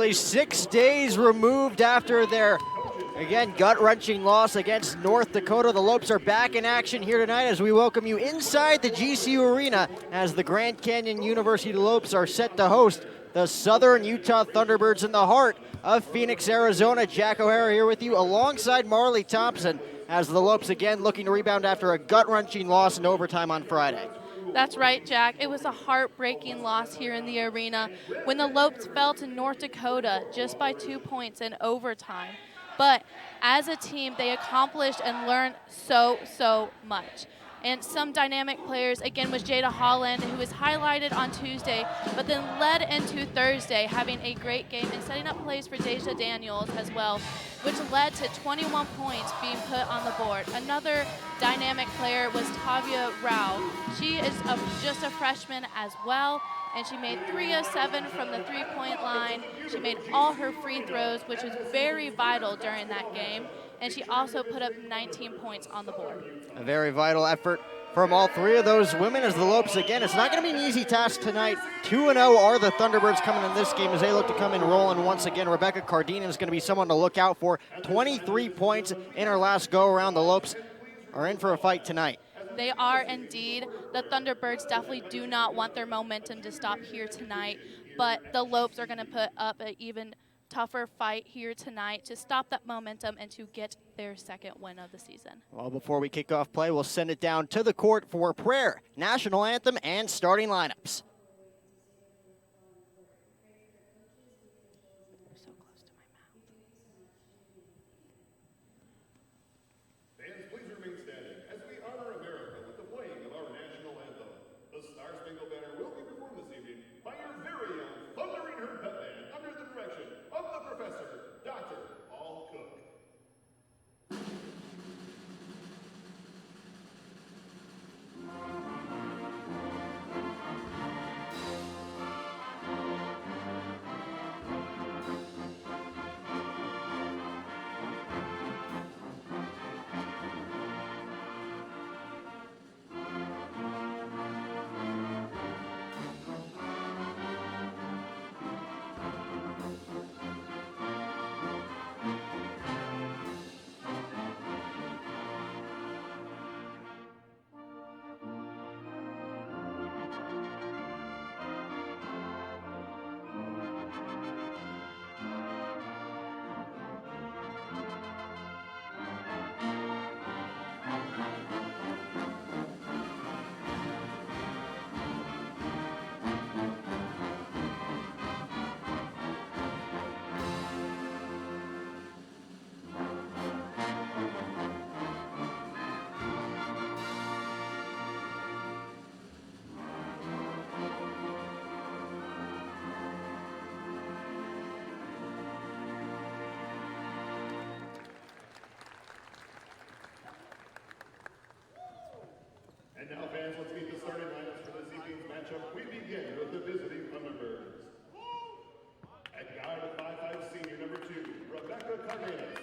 Nearly 6 days removed after their, again, gut-wrenching loss against North Dakota. The Lopes are back in action here tonight as we welcome you inside the GCU Arena as the Grand Canyon University Lopes are set to host the Southern Utah Thunderbirds in the heart of Phoenix, Arizona. Jack O'Hara here with you alongside Marley Thompson as the Lopes again looking to rebound after a gut-wrenching loss in overtime on Friday. That's right, Jack. It was a heartbreaking loss here in the arena when the Lopes fell to North Dakota just by 2 points in overtime. But as a team, they accomplished and learned so much. And some dynamic players, again, was Jada Holland, who was highlighted on Tuesday, but then led into Thursday, having a great game and setting up plays for Deja Daniels as well, which led to 21 points being put on the board. Another dynamic player was Tavia Rao. She is just a freshman as well, and she made 3 of 7 from the three-point line. She made all her free throws, which was very vital during that game. And she also put up 19 points on the board. A very vital effort from all three of those women as the Lopes, again, it's not going to be an easy task tonight. 2-0 are the Thunderbirds coming in this game as they look to come in rolling once again. Rebecca Cardina is going to be someone to look out for. 23 points in her last go-around. The Lopes are in for a fight tonight. They are indeed. The Thunderbirds definitely do not want their momentum to stop here tonight, but the Lopes are going to put up an even tougher fight here tonight to stop that momentum and to get their second win of the season. Well, before we kick off play, we'll send it down to the court for prayer, national anthem, and starting lineups. So close to my mouth. Fans, please remain standing as we honor America with the playing of our national anthem. The Star Spangled Banner will be performed this evening by your very own Thundering Herd Pep Band under the direction of the Professor, Dr. Paul Cook. And now, fans, let's meet the starting lineups for this evening's matchup. We begin with the visiting Thunderbirds. At guard, a 5'5" senior, number 2, Rebecca Cardenas.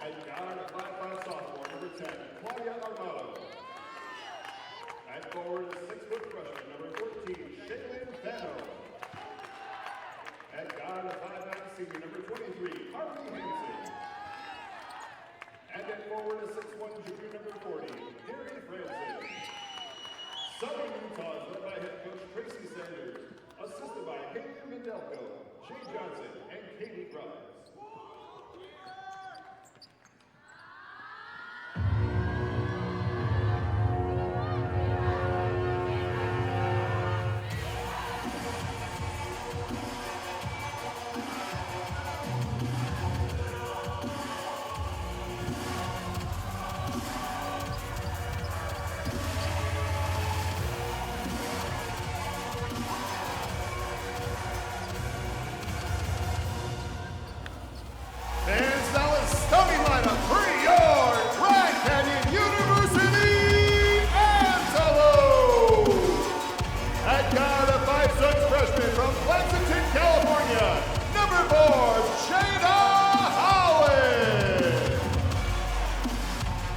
At guard, a 5'5" sophomore, number 10, Claudia Armato. At forward, a 6-foot freshman, number 14, Shaylin Fano. At guard, a 5'9" senior, number 23, Harvey Hansen. And at forward, a 6'1" junior, number 40, Gary Francis. Southern Utah is led by head coach Tracy Sanders, assisted by Caitlin Mendelko, Jay Johnson, and Katie Grimes.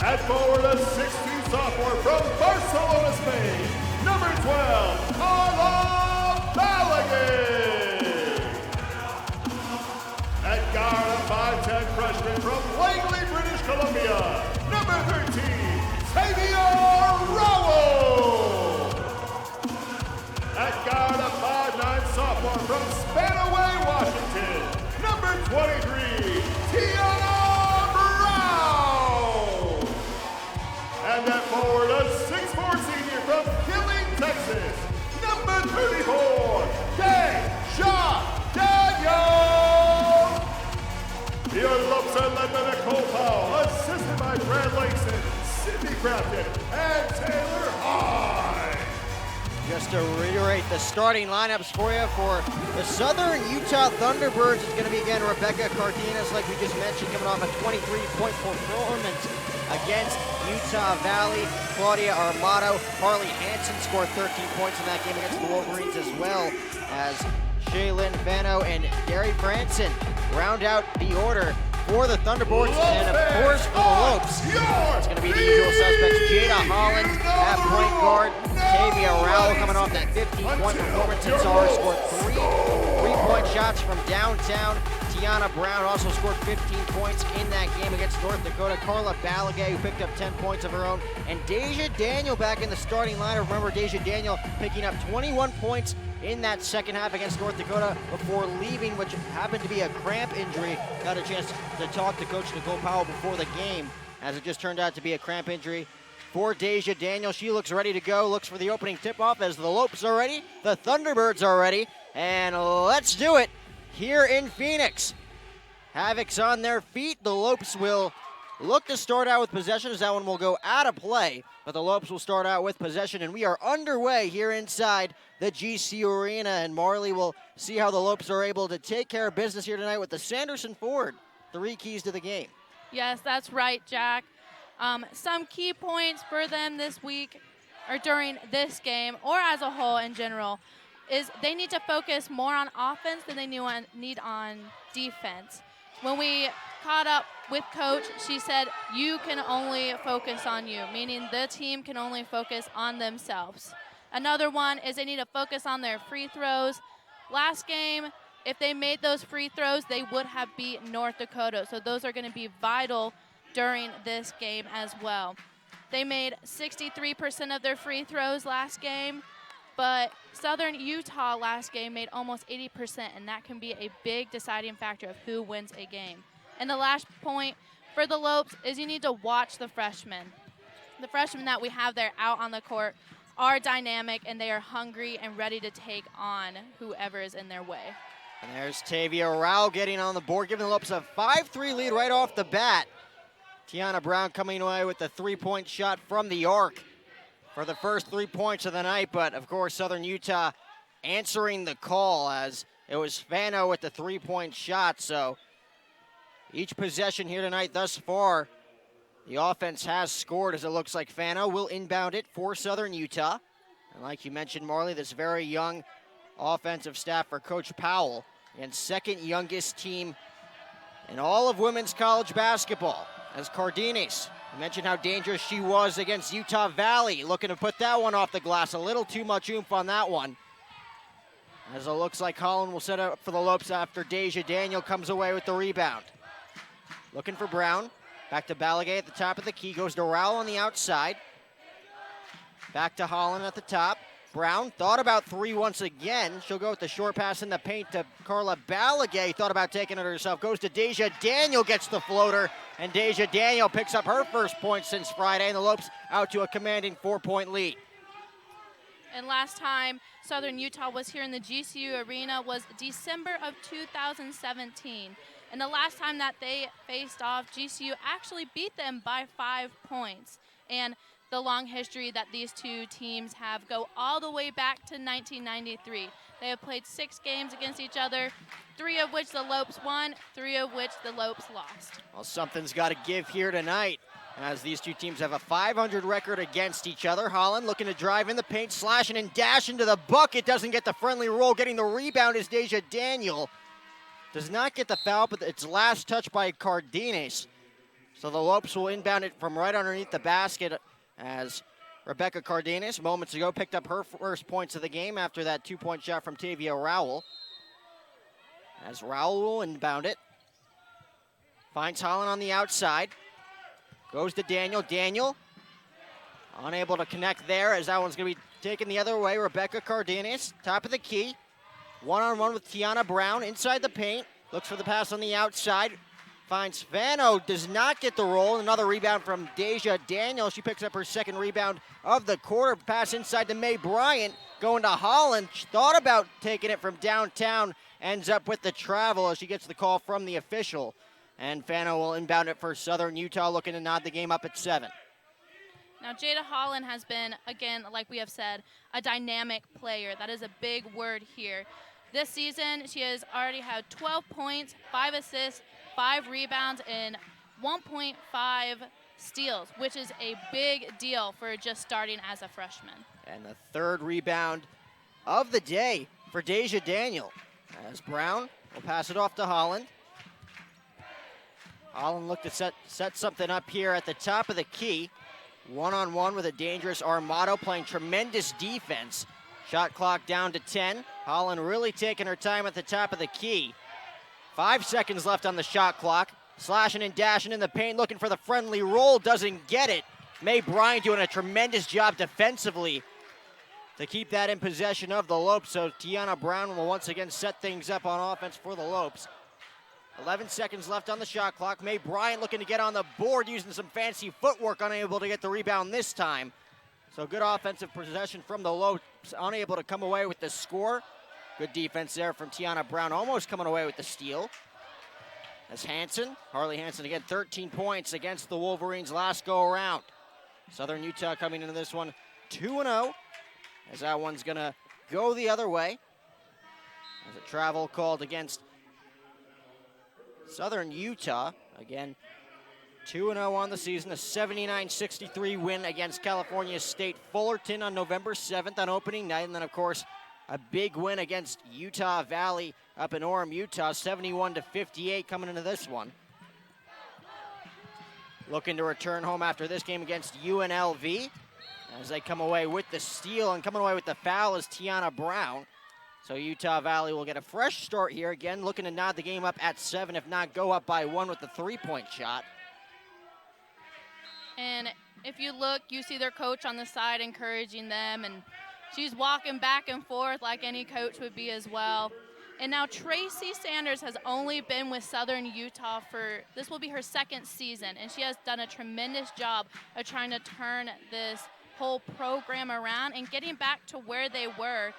At forward, a 6'2" sophomore from Barcelona, Spain, number 12, Carla Balaguer. And at forward, a 6'4" senior from Killeen, Texas, number 34, Deja Daniel. Your Lopes are led by Nicole Powell, assisted by Brad Lakeson, Sydney Crafton, and Taylor High. Just to reiterate the starting lineups for you for the Southern Utah Thunderbirds, it's going to be again Rebecca Cardenas, like we just mentioned, coming off a 23-point performance against Utah Valley. Claudia Armato, Harley Hansen scored 13 points in that game against the Wolverines, as well as Shaylin Fano and Gary Franson round out the order for the Thunderbirds. And of course for the Lopes, it's going to be the usual suspects. Jada Holland at point guard, Tavia Rowell coming off that 15-point performance in Czar, scored three-point shots from downtown. Tiana Brown also scored 15 points in that game against North Dakota. Carla Balagay, who picked up 10 points of her own. And Deja Daniel back in the starting lineup. Remember, Deja Daniel picking up 21 points in that second half against North Dakota before leaving, which happened to be a cramp injury. Got a chance to talk to Coach Nicole Powell before the game, as it just turned out to be a cramp injury for Deja Daniel. She looks ready to go, looks for the opening tip-off as the Lopes are ready, the Thunderbirds are ready, and let's do it here in Phoenix. Havoc's on their feet. The Lopes will look to start out with possession, as that one will go out of play, but the Lopes will start out with possession, and we are underway here inside the GCU Arena, and Marley will see how the Lopes are able to take care of business here tonight with the Sanderson Ford 3 keys to the game. Yes, that's right, Jack. Some key points for them this week, or during this game, or as a whole in general, is they need to focus more on offense than they need on defense. When we caught up with Coach, she said, you can only focus on you, meaning the team can only focus on themselves. Another one is they need to focus on their free throws. Last game, if they made those free throws, they would have beat North Dakota. So those are going to be vital during this game as well. They made 63% of their free throws last game, but Southern Utah last game made almost 80%, and that can be a big deciding factor of who wins a game. And the last point for the Lopes is you need to watch the freshmen. The freshmen that we have there out on the court are dynamic, and they are hungry and ready to take on whoever is in their way. And there's Tavia Rao getting on the board, giving the Lopes a 5-3 lead right off the bat. Tiana Brown coming away with the 3-point shot from the arc for the first 3 points of the night, but of course Southern Utah answering the call, as it was Fano with the 3-point shot. So each possession here tonight thus far, the offense has scored, as it looks like Fano will inbound it for Southern Utah. And like you mentioned, Marley, this very young offensive staff for Coach Powell, and second youngest team in all of women's college basketball, as Cardenas. I mentioned how dangerous she was against Utah Valley, looking to put that one off the glass. A little too much oomph on that one, as it looks like Holland will set up for the Lopes after Deja Daniel comes away with the rebound. Looking for Brown. Back to Balagay at the top of the key. Goes to Rowell on the outside. Back to Holland at the top. Brown thought about 3 once again. She'll go with the short pass in the paint to Carla Balagay. Thought about taking it herself. Goes to Deja Daniel, gets the floater. And Deja Daniel picks up her first point since Friday. And the Lopes out to a commanding 4-point lead. And last time Southern Utah was here in the GCU Arena was December of 2017. And the last time that they faced off, GCU actually beat them by 5 points. And the long history that these two teams have go all the way back to 1993. They have played 6 games against each other, 3 of which the Lopes won, 3 of which the Lopes lost. Well, something's got to give here tonight, as these two teams have a .500 record against each other. Holland looking to drive in the paint, slashing and dashing to the bucket. Doesn't get the friendly roll. Getting the rebound is Deja Daniel. Does not get the foul, but it's last touch by Cardenas. So the Lopes will inbound it from right underneath the basket, as Rebecca Cardenas moments ago picked up her first points of the game after that 2-point shot from Tavia Rowell. As Rowell will inbound it. Finds Holland on the outside. Goes to Daniel. Daniel unable to connect there, as that one's going to be taken the other way. Rebecca Cardenas, top of the key. One-on-one with Tiana Brown inside the paint. Looks for the pass on the outside. finds Fano, does not get the roll. Another rebound from Deja Daniel. She picks up her second rebound of the quarter. Pass inside to May Bryant, going to Holland. She thought about taking it from downtown, ends up with the travel as she gets the call from the official. And Fano will inbound it for Southern Utah, looking to nod the game up at 7. Now, Jada Holland has been, again, like we have said, a dynamic player. That is a big word here. This season, she has already had 12 points, 5 assists, 5 rebounds, and 1.5 steals, which is a big deal for just starting as a freshman. And the third rebound of the day for Deja Daniel, as Brown will pass it off to Holland. Holland looked to set something up here at the top of the key. One-on-one with a dangerous Armato, playing tremendous defense. Shot clock down to 10. Holland really taking her time at the top of the key. 5 seconds left on the shot clock. Slashing and dashing in the paint, looking for the friendly roll, doesn't get it. May Bryant doing a tremendous job defensively to keep that in possession of the Lopes. So Tiana Brown will once again set things up on offense for the Lopes. 11 seconds left on the shot clock. May Bryant looking to get on the board, using some fancy footwork, unable to get the rebound this time. So good offensive possession from the Lopes, unable to come away with the score. Good defense there from Tiana Brown, almost coming away with the steal. As Harley Hansen again, 13 points against the Wolverines last go around. Southern Utah coming into this one 2-0, as that one's gonna go the other way. As a travel called against Southern Utah. Again, 2-0 on the season, a 79-63 win against California State Fullerton on November 7th on opening night. And then, of course, a big win against Utah Valley up in Orem, Utah, 71-58 coming into this one. Looking to return home after this game against UNLV, as they come away with the steal, and coming away with the foul is Tiana Brown. So Utah Valley will get a fresh start here. Again, looking to nod the game up at 7, if not go up by 1 with the 3-point shot. And if you look, you see their coach on the side encouraging them, and she's walking back and forth like any coach would be as well. And now Tracy Sanders has only been with Southern Utah this will be her 2nd season, and she has done a tremendous job of trying to turn this whole program around and getting back to where they were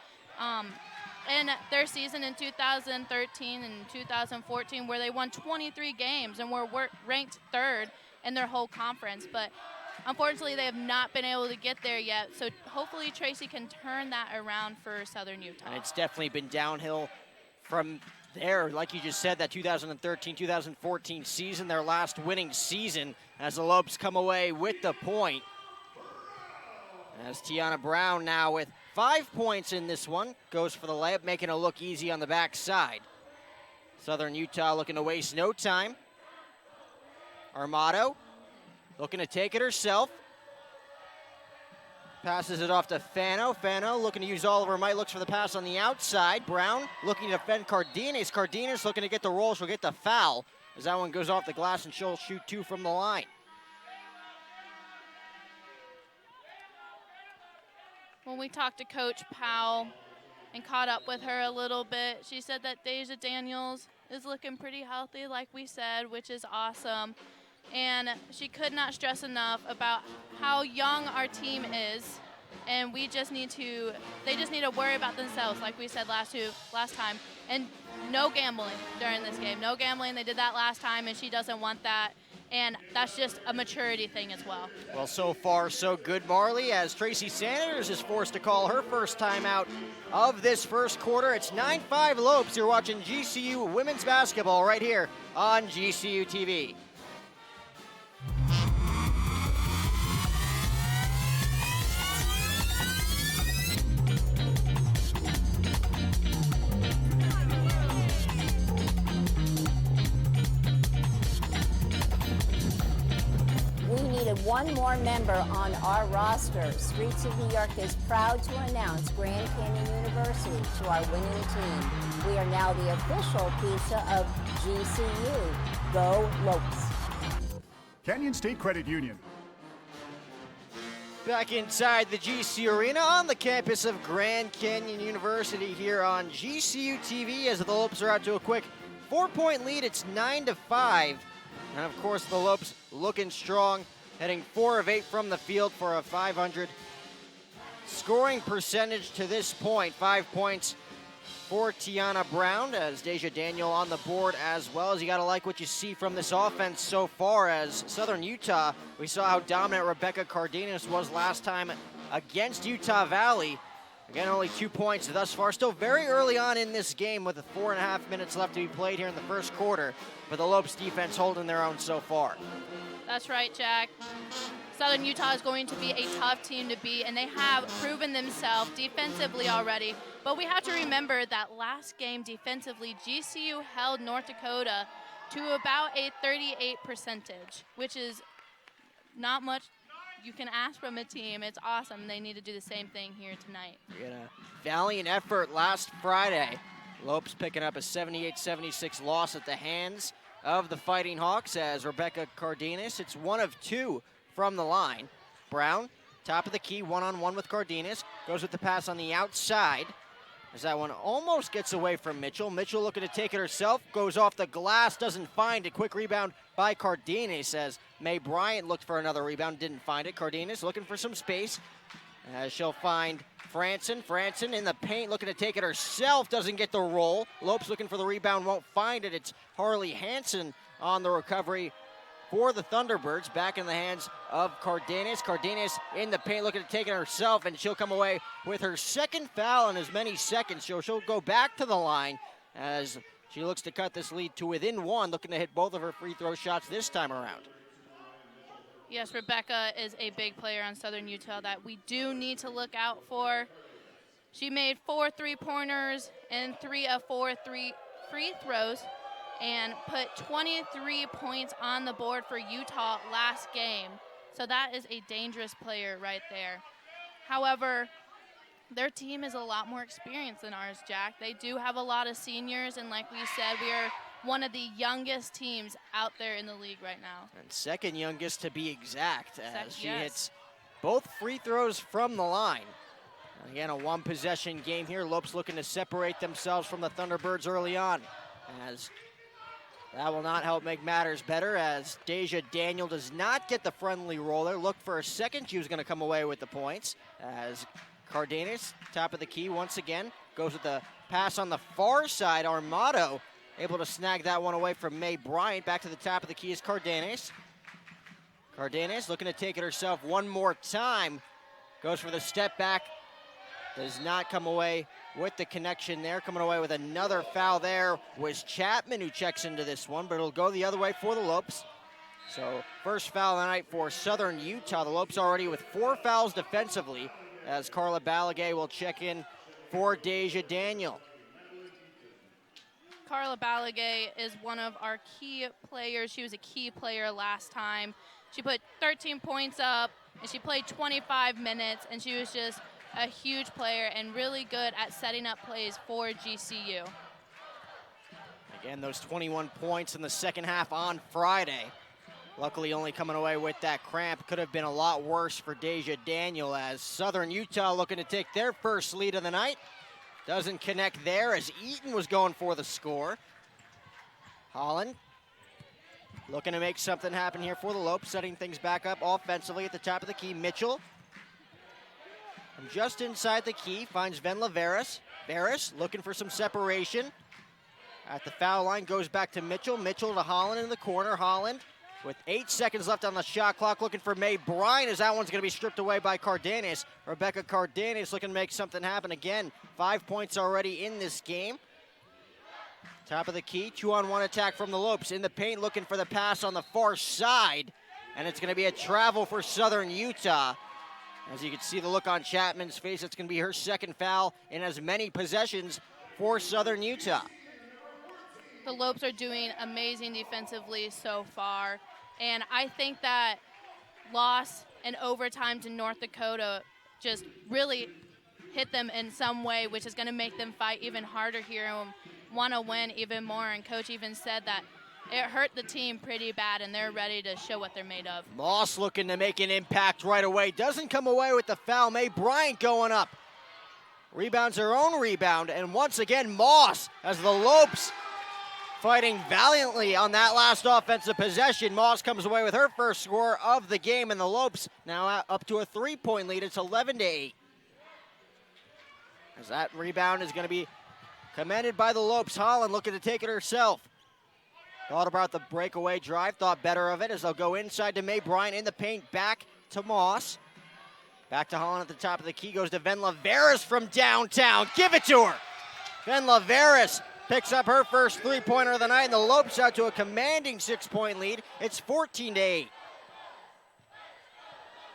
in their season in 2013 and 2014, where they won 23 games and were ranked 3rd in their whole conference. But unfortunately, they have not been able to get there yet. So hopefully Tracy can turn that around for Southern Utah. And it's definitely been downhill from there. Like you just said, that 2013-2014 season, their last winning season, as the Lopes come away with the point. As Tiana Brown now with 5 points in this one, goes for the layup, making it look easy on the backside. Southern Utah looking to waste no time. Armato looking to take it herself. Passes it off to Fano. Fano looking to use all of her might, looks for the pass on the outside. Brown looking to defend Cardenas. Cardenas looking to get the roll. She'll get the foul as that one goes off the glass, and she'll shoot 2 from the line. When we talked to Coach Powell and caught up with her a little bit, she said that Deja Daniels is looking pretty healthy, like we said, which is awesome. And she could not stress enough about how young our team is, and they just need to worry about themselves, like we said last time, and no gambling during this game. No gambling. They did that last time, and she doesn't want that. And that's just a maturity thing as well. Well, so far, so good, Marley, as Tracy Sanders is forced to call her first time out of this first quarter. It's 9-5 Lopes. You're watching GCU women's basketball right here on GCU TV. One more member on our roster. Streets of New York is proud to announce Grand Canyon University to our winning team. We are now the official pizza of GCU. Go Lopes. Canyon State Credit Union. Back inside the GCU Arena on the campus of Grand Canyon University here on GCU TV, as the Lopes are out to a quick 4-point lead. It's 9-5. And of course, the Lopes looking strong, hitting 4 of 8 from the field for a .500 scoring percentage to this point. 5 points for Tiana Brown, as Deja Daniel on the board as well. As you gotta like what you see from this offense so far, as Southern Utah, we saw how dominant Rebecca Cardenas was last time against Utah Valley. Again, only 2 points thus far. Still very early on in this game with 4.5 minutes left to be played here in the first quarter, but the Lopes defense holding their own so far. That's right, Jack. Southern Utah is going to be a tough team to beat, and they have proven themselves defensively already. But we have to remember that last game defensively, GCU held North Dakota to about a 38 percentage, which is not much you can ask from a team. It's awesome. They need to do the same thing here tonight. We had a valiant effort last Friday. Lopes picking up a 78-76 loss at the hands of the Fighting Hawks, as Rebecca Cardenas hits 1 of 2 from the line. Brown, top of the key, one-on-one with Cardenas. Goes with the pass on the outside, as that one almost gets away from Mitchell. Mitchell looking to take it herself, goes off the glass, doesn't find it. Quick rebound by Cardenas, as May Bryant looked for another rebound, didn't find it. Cardenas looking for some space, as she'll find Franson. Franson in the paint, looking to take it herself, doesn't get the roll. Lopes looking for the rebound, won't find it. It's Harley Hansen on the recovery for the Thunderbirds, back in the hands of Cardenas. Cardenas in the paint, looking to take it herself, and she'll come away with her second foul in as many seconds. She'll go back to the line as she looks to cut this lead to within 1, looking to hit both of her free throw shots this time around. Yes, Rebecca is a big player on Southern Utah that we do need to look out for. She made 4 3-pointers and 3 of 4 free throws, and put 23 points on the board for Utah last game. So that is a dangerous player right there. However, their team is a lot more experienced than ours, Jack. They do have a lot of seniors, and like we said, we are one of the youngest teams out there in the league right now. And second youngest to be exact, as she hits both free throws from the line. Again, a 1-possession game here. Lopes looking to separate themselves from the Thunderbirds early on, as that will not help make matters better, as Deja Daniel does not get the friendly roller. Looked for a second. She was going to come away with the points, as Cardenas, top of the key once again, goes with the pass on the far side. Armato able to snag that one away from May Bryant. Back to the top of the key is Cardenas. Cardenas looking to take it herself one more time. Goes for the step back. Does not come away with the connection there. Coming away with another foul there was Chapman, who checks into this one, but it'll go the other way for the Lopes. So first foul of the night for Southern Utah. The Lopes already with 4 fouls defensively, as Carla Balagay will check in for Deja Daniel. Carla Balagay is one of our key players. She was a key player last time. She put 13 points up, and she played 25 minutes, and she was just a huge player and really good at setting up plays for GCU. Again, those 21 points in the second half on Friday. Luckily only coming away with that cramp. Could have been a lot worse for Deja Daniel, as Southern Utah looking to take their first lead of the night. Doesn't connect there, as Eaton was going for the score. Holland looking to make something happen here for the Lopes, setting things back up offensively at the top of the key. Mitchell from just inside the key finds Venla Veras. Veras looking for some separation. At the foul line, goes back to Mitchell. Mitchell to Holland in the corner. Holland with 8 seconds left on the shot clock, looking for May Bryant, as that one's going to be stripped away by Cardenas. Rebecca Cardenas looking to make something happen again. 5 points already in this game. Top of the key, 2-on-1 attack from the Lopes. In the paint, looking for the pass on the far side, and it's going to be a travel for Southern Utah. As you can see the look on Chapman's face, it's going to be her second foul in as many possessions for Southern Utah. The Lopes are doing amazing defensively so far, and I think that loss in overtime to North Dakota just really hit them in some way, which is going to make them fight even harder here and want to win even more. And Coach even said that it hurt the team pretty bad, and they're ready to show what they're made of. Moss looking to make an impact right away. Doesn't come away with the foul. May Bryant going up. Rebounds her own rebound, and once again, Moss, as the Lopes fighting valiantly on that last offensive possession. Moss comes away with her first score of the game, and the Lopes now up to a 3-point lead. It's 11-8. As that rebound is going to be commended by the Lopes. Holland looking to take it herself. Thought about the breakaway drive, thought better of it as they'll go inside to May Bryant in the paint, back to Moss. Back to Holland at the top of the key, goes to Venla Veras from downtown. Give it to her. Venla Veras picks up her first three-pointer of the night, and the Lopes out to a commanding 6-point lead. It's 14-8.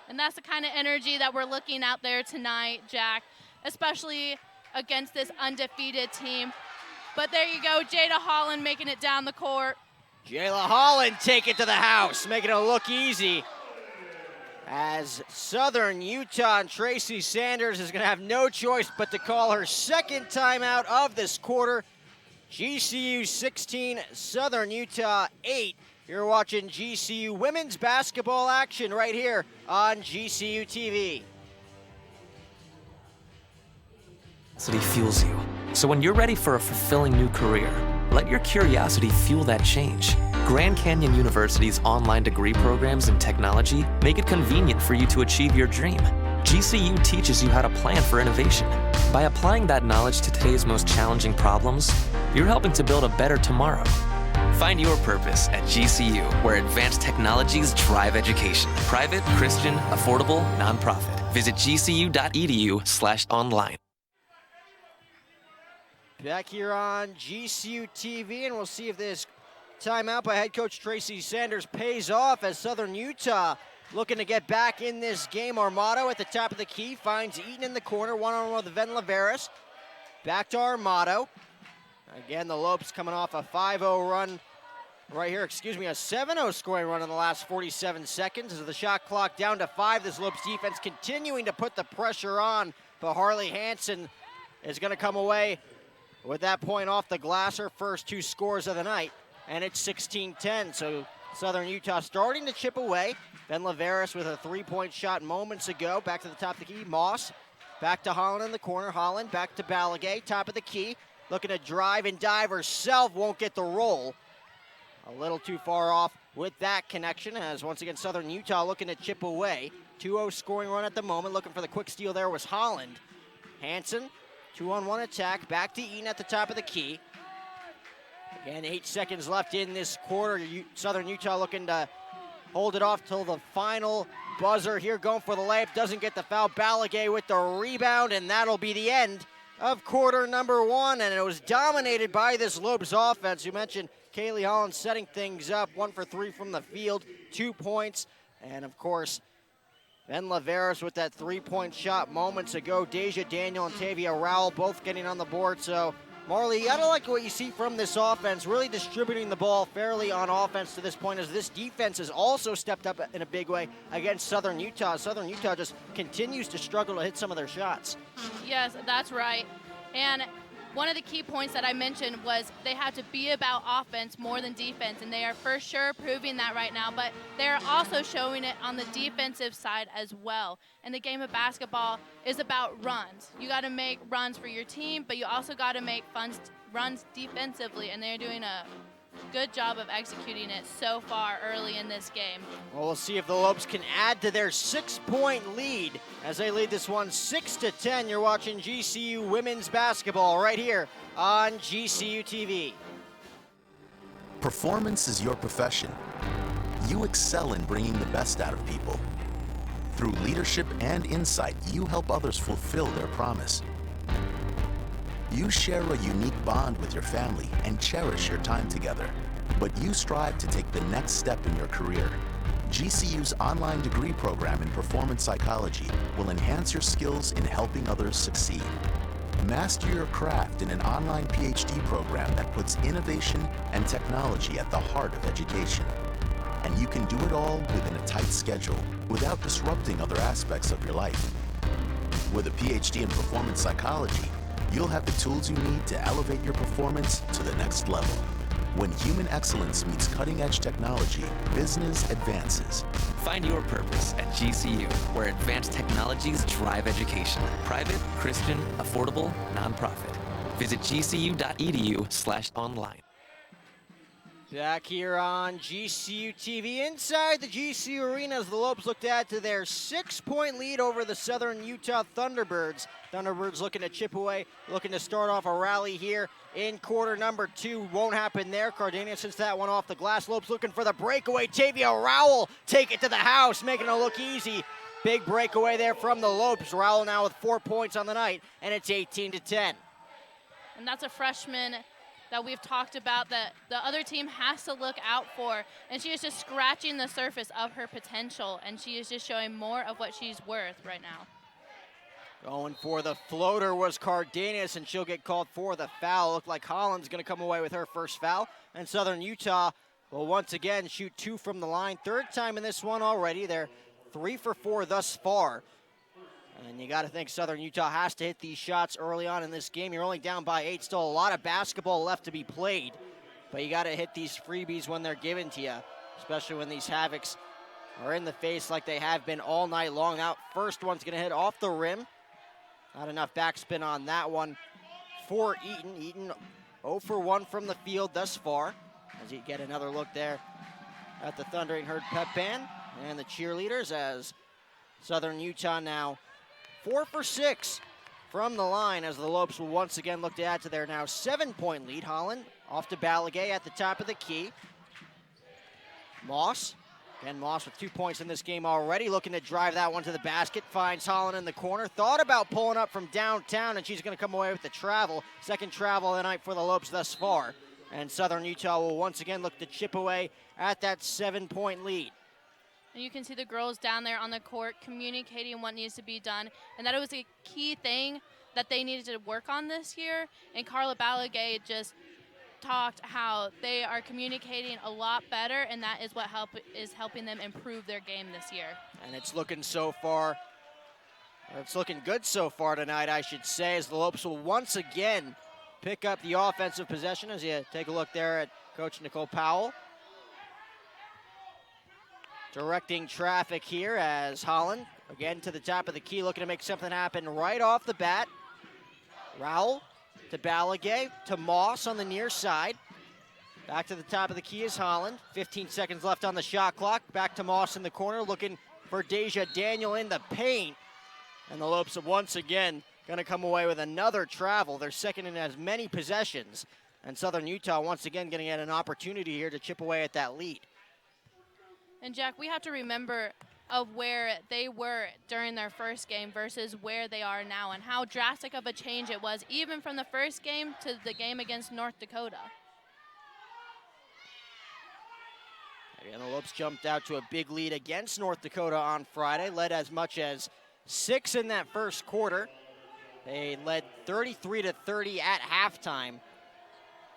And that's the kind of energy that we're looking out there tonight, Jack, especially against this undefeated team. But there you go, Jada Holland making it down the court. Jayla Holland take it to the house, making it look easy. As Southern Utah and Tracy Sanders is going to have no choice but to call her second timeout of this quarter. GCU 16, Southern Utah 8. You're watching GCU women's basketball action right here on GCU TV. Curiosity fuels you. So when you're ready for a fulfilling new career, let your curiosity fuel that change. Grand Canyon University's online degree programs in technology make it convenient for you to achieve your dream. GCU teaches you how to plan for innovation. By applying that knowledge to today's most challenging problems, you're helping to build a better tomorrow. Find your purpose at GCU, where advanced technologies drive education. Private, Christian, affordable, nonprofit. Visit gcu.edu/online. Back here on GCU TV, and we'll see if this timeout by head coach Tracy Sanders pays off as Southern Utah looking to get back in this game. Armato at the top of the key finds Eaton in the corner, one-on-one with Venla Veras. Back to Armato. Again, the Lopes coming off a 5-0 run right here, a 7-0 scoring run in the last 47 seconds. As the shot clock down to 5, this Lopes defense continuing to put the pressure on, but Harley Hansen is going to come away with that point off the glass, her first 2 scores of the night, and it's 16-10. So Southern Utah starting to chip away. Venla Veras with a 3-point shot moments ago. Back to the top of the key, Moss. Back to Holland in the corner. Holland back to Balagay, top of the key. Looking to drive and dive herself, won't get the roll. A little too far off with that connection, as once again Southern Utah looking to chip away. 2-0 scoring run at the moment. Looking for the quick steal there was Holland. Hansen, 2-on-1 attack, back to Eaton at the top of the key. Again, 8 seconds left in this quarter. Southern Utah looking to hold it off till the final buzzer here, going for the layup, doesn't get the foul. Balagay with the rebound, and that'll be the end of quarter number 1, and it was dominated by this Lopes offense. You mentioned Kaylee Holland setting things up, 1 for 3 from the field, 2 points, and of course, Venla Veras with that 3-point shot moments ago. Deja Daniel and Tavia Rowell both getting on the board. So, Marley, you gotta like what you see from this offense, really distributing the ball fairly on offense to this point, as this defense has also stepped up in a big way against Southern Utah. Southern Utah just continues to struggle to hit some of their shots. Yes, that's right. And one of the key points that I mentioned was they have to be about offense more than defense, and they are for sure proving that right now, but they're also showing it on the defensive side as well. And the game of basketball is about runs. You got to make runs for your team, but you also got to make runs defensively, and they're doing a good job of executing it so far early in this game. Well, we'll see if the Lopes can add to their 6-point lead as they lead this one 6-10. You're watching GCU women's basketball right here on GCU TV. Performance is your profession. You excel in bringing the best out of people. Through leadership and insight, you help others fulfill their promise. You share a unique bond with your family and cherish your time together. But you strive to take the next step in your career. GCU's online degree program in performance psychology will enhance your skills in helping others succeed. Master your craft in an online PhD program that puts innovation and technology at the heart of education. And you can do it all within a tight schedule without disrupting other aspects of your life. With a PhD in performance psychology, you'll have the tools you need to elevate your performance to the next level. When human excellence meets cutting-edge technology, business advances. Find your purpose at GCU, where advanced technologies drive education. Private, Christian, affordable, nonprofit. Visit gcu.edu/online. Back here on GCU TV inside the GCU Arena as the Lopes look to add to their 6-point lead over the Southern Utah Thunderbirds. Thunderbirds looking to chip away, looking to start off a rally here in quarter number 2. Won't happen there. Cardenas hits that one off the glass. Lopes looking for the breakaway. Tavia Rowell take it to the house, making it look easy. Big breakaway there from the Lopes. Rowell now with 4 points on the night, and it's 18-10. And that's a freshman that we've talked about that the other team has to look out for. And she is just scratching the surface of her potential, and she is just showing more of what she's worth right now. Going for the floater was Cardenas, and she'll get called for the foul. Looked like Holland's going to come away with her first foul. And Southern Utah will once again shoot 2 from the line. Third time in this one already. They're 3 for 4 thus far. And you got to think Southern Utah has to hit these shots early on in this game. You're only down by 8. Still a lot of basketball left to be played. But you got to hit these freebies when they're given to you, especially when these Havocs are in the face like they have been all night long. Now, first one's going to hit off the rim. Not enough backspin on that one for Eaton. Eaton 0 for 1 from the field thus far. As you get another look there at the Thundering Herd pep band and the cheerleaders as Southern Utah now 4 for 6 from the line as the Lopes will once again look to add to their now 7-point lead. Holland off to Balagay at the top of the key. Moss. Again, Moss with 2 points in this game already, looking to drive that one to the basket. Finds Holland in the corner. Thought about pulling up from downtown, and she's going to come away with the travel. Second travel of the night for the Lopes thus far. And Southern Utah will once again look to chip away at that 7-point lead. And you can see the girls down there on the court communicating what needs to be done. And that was a key thing that they needed to work on this year. And Carla Balagay just talked how they are communicating a lot better, and that is what is helping them improve their game this year. And it's looking good so far tonight, I should say, as the Lopes will once again pick up the offensive possession as you take a look there at Coach Nicole Powell. Directing traffic here as Holland, again to the top of the key, looking to make something happen right off the bat. Rowell to Balagay, to Moss on the near side. Back to the top of the key is Holland. 15 seconds left on the shot clock. Back to Moss in the corner, looking for Deja Daniel in the paint. And the Lopes have once again going to come away with another travel. They're second in as many possessions. And Southern Utah once again going to get an opportunity here to chip away at that lead. And Jack, we have to remember of where they were during their first game versus where they are now and how drastic of a change it was even from the first game to the game against North Dakota. And the Lopes jumped out to a big lead against North Dakota on Friday, led as much as 6 in that first quarter. They led 33-30 at halftime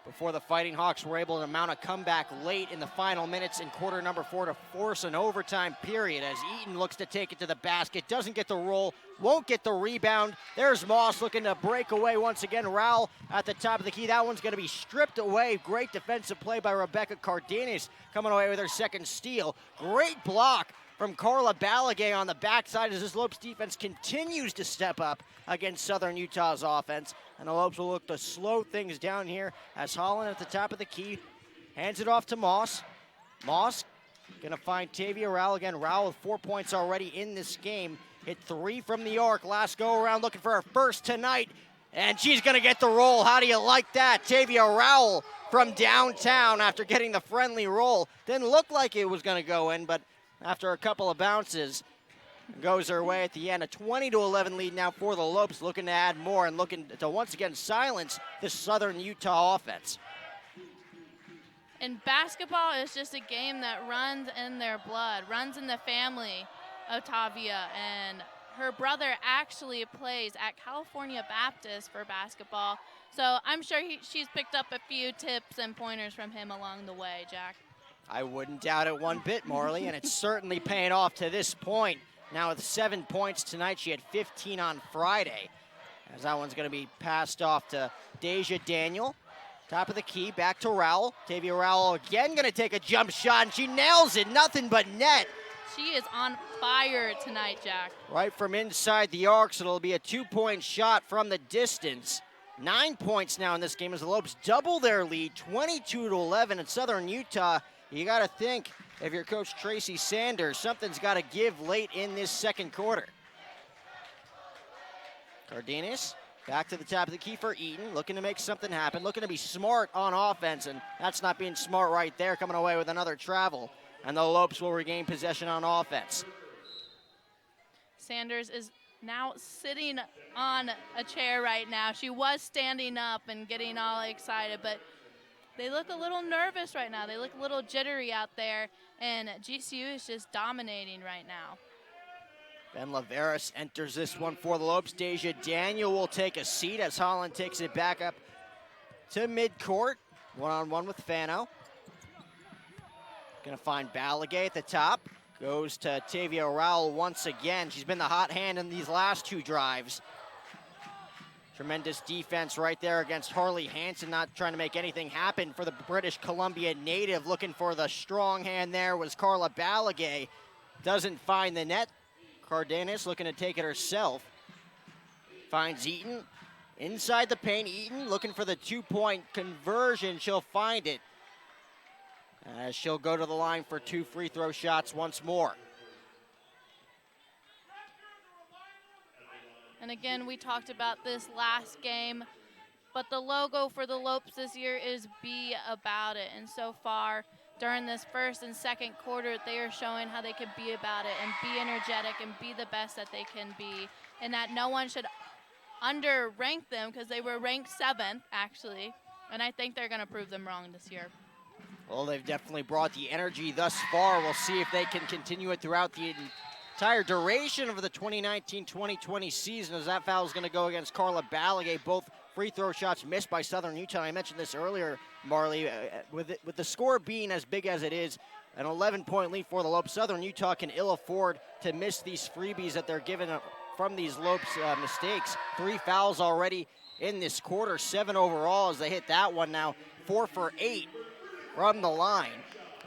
before the Fighting Hawks were able to mount a comeback late in the final minutes in quarter number 4 to force an overtime period as Eaton looks to take it to the basket, doesn't get the roll, won't get the rebound. There's Moss looking to break away once again. Rowell at the top of the key. That one's going to be stripped away. Great defensive play by Rebecca Cardenas coming away with her second steal. Great block from Carla Balagay on the backside as this Lopes defense continues to step up against Southern Utah's offense. And the Lopes will look to slow things down here as Holland at the top of the key hands it off to Moss. Moss gonna find Tavia Rowell again. Rowell with 4 points already in this game. Hit 3 from the arc. Last go around looking for her first tonight. And she's gonna get the roll. How do you like that? Tavia Rowell from downtown after getting the friendly roll. Didn't look like it was gonna go in, but after a couple of bounces, goes her way at the end. A 20-11 lead now for the Lopes, looking to add more and looking to once again silence the Southern Utah offense. And basketball is just a game that runs in their blood, runs in the family of Tavia. And her brother actually plays at California Baptist for basketball. So I'm sure she's picked up a few tips and pointers from him along the way, Jack. I wouldn't doubt it one bit, Marley, and it's certainly paying off to this point. Now with 7 points tonight, she had 15 on Friday. As that one's going to be passed off to Deja Daniel. Top of the key, back to Rowell. Tavia Rowell again going to take a jump shot, and she nails it, nothing but net. She is on fire tonight, Jack. Right from inside the arc, so it'll be a 2-point shot from the distance. 9 points now in this game as the Lopes double their lead, 22-11 at Southern Utah. You got to think, if you're Coach Tracy Sanders, something's got to give late in this second quarter. Cardenas back to the top of the key for Eaton, looking to make something happen, looking to be smart on offense, and that's not being smart right there, coming away with another travel. And the Lopes will regain possession on offense. Sanders is now sitting on a chair right now. She was standing up and getting all excited, but they look a little nervous right now. They look a little jittery out there, and GCU is just dominating right now. Ben Laveris enters this one for the Lopes. Deja Daniel will take a seat as Holland takes it back up to midcourt. One-on-one with Fano. Gonna find Balagay at the top. Goes to Tavia Rowell once again. She's been the hot hand in these last two drives. Tremendous defense right there against Harley Hansen, not trying to make anything happen for the British Columbia native. Looking for the strong hand there was Carla Balagay. Doesn't find the net. Cardenas looking to take it herself. Finds Eaton inside the paint. Eaton looking for the two-point conversion. She'll find it, as she'll go to the line for 2 free throw shots once more. And again, we talked about this last game, but the logo for the Lopes this year is Be About It. And so far, during this first and second quarter, they are showing how they can be about it and be energetic and be the best that they can be, and that no one should underrank them, because they were ranked 7th, actually. And I think they're going to prove them wrong this year. Well, they've definitely brought the energy thus far. We'll see if they can continue it throughout the entire duration of the 2019-2020 season, as that foul is going to go against Carla Balagay. Both free throw shots missed by Southern Utah. I mentioned this earlier, Marley, with the score being as big as it is, an 11-point lead for the Lopes. Southern Utah can ill afford to miss these freebies that they're given from these Lopes mistakes. 3 fouls already in this quarter, 7 overall as they hit that one now. 4 for 8 from the line,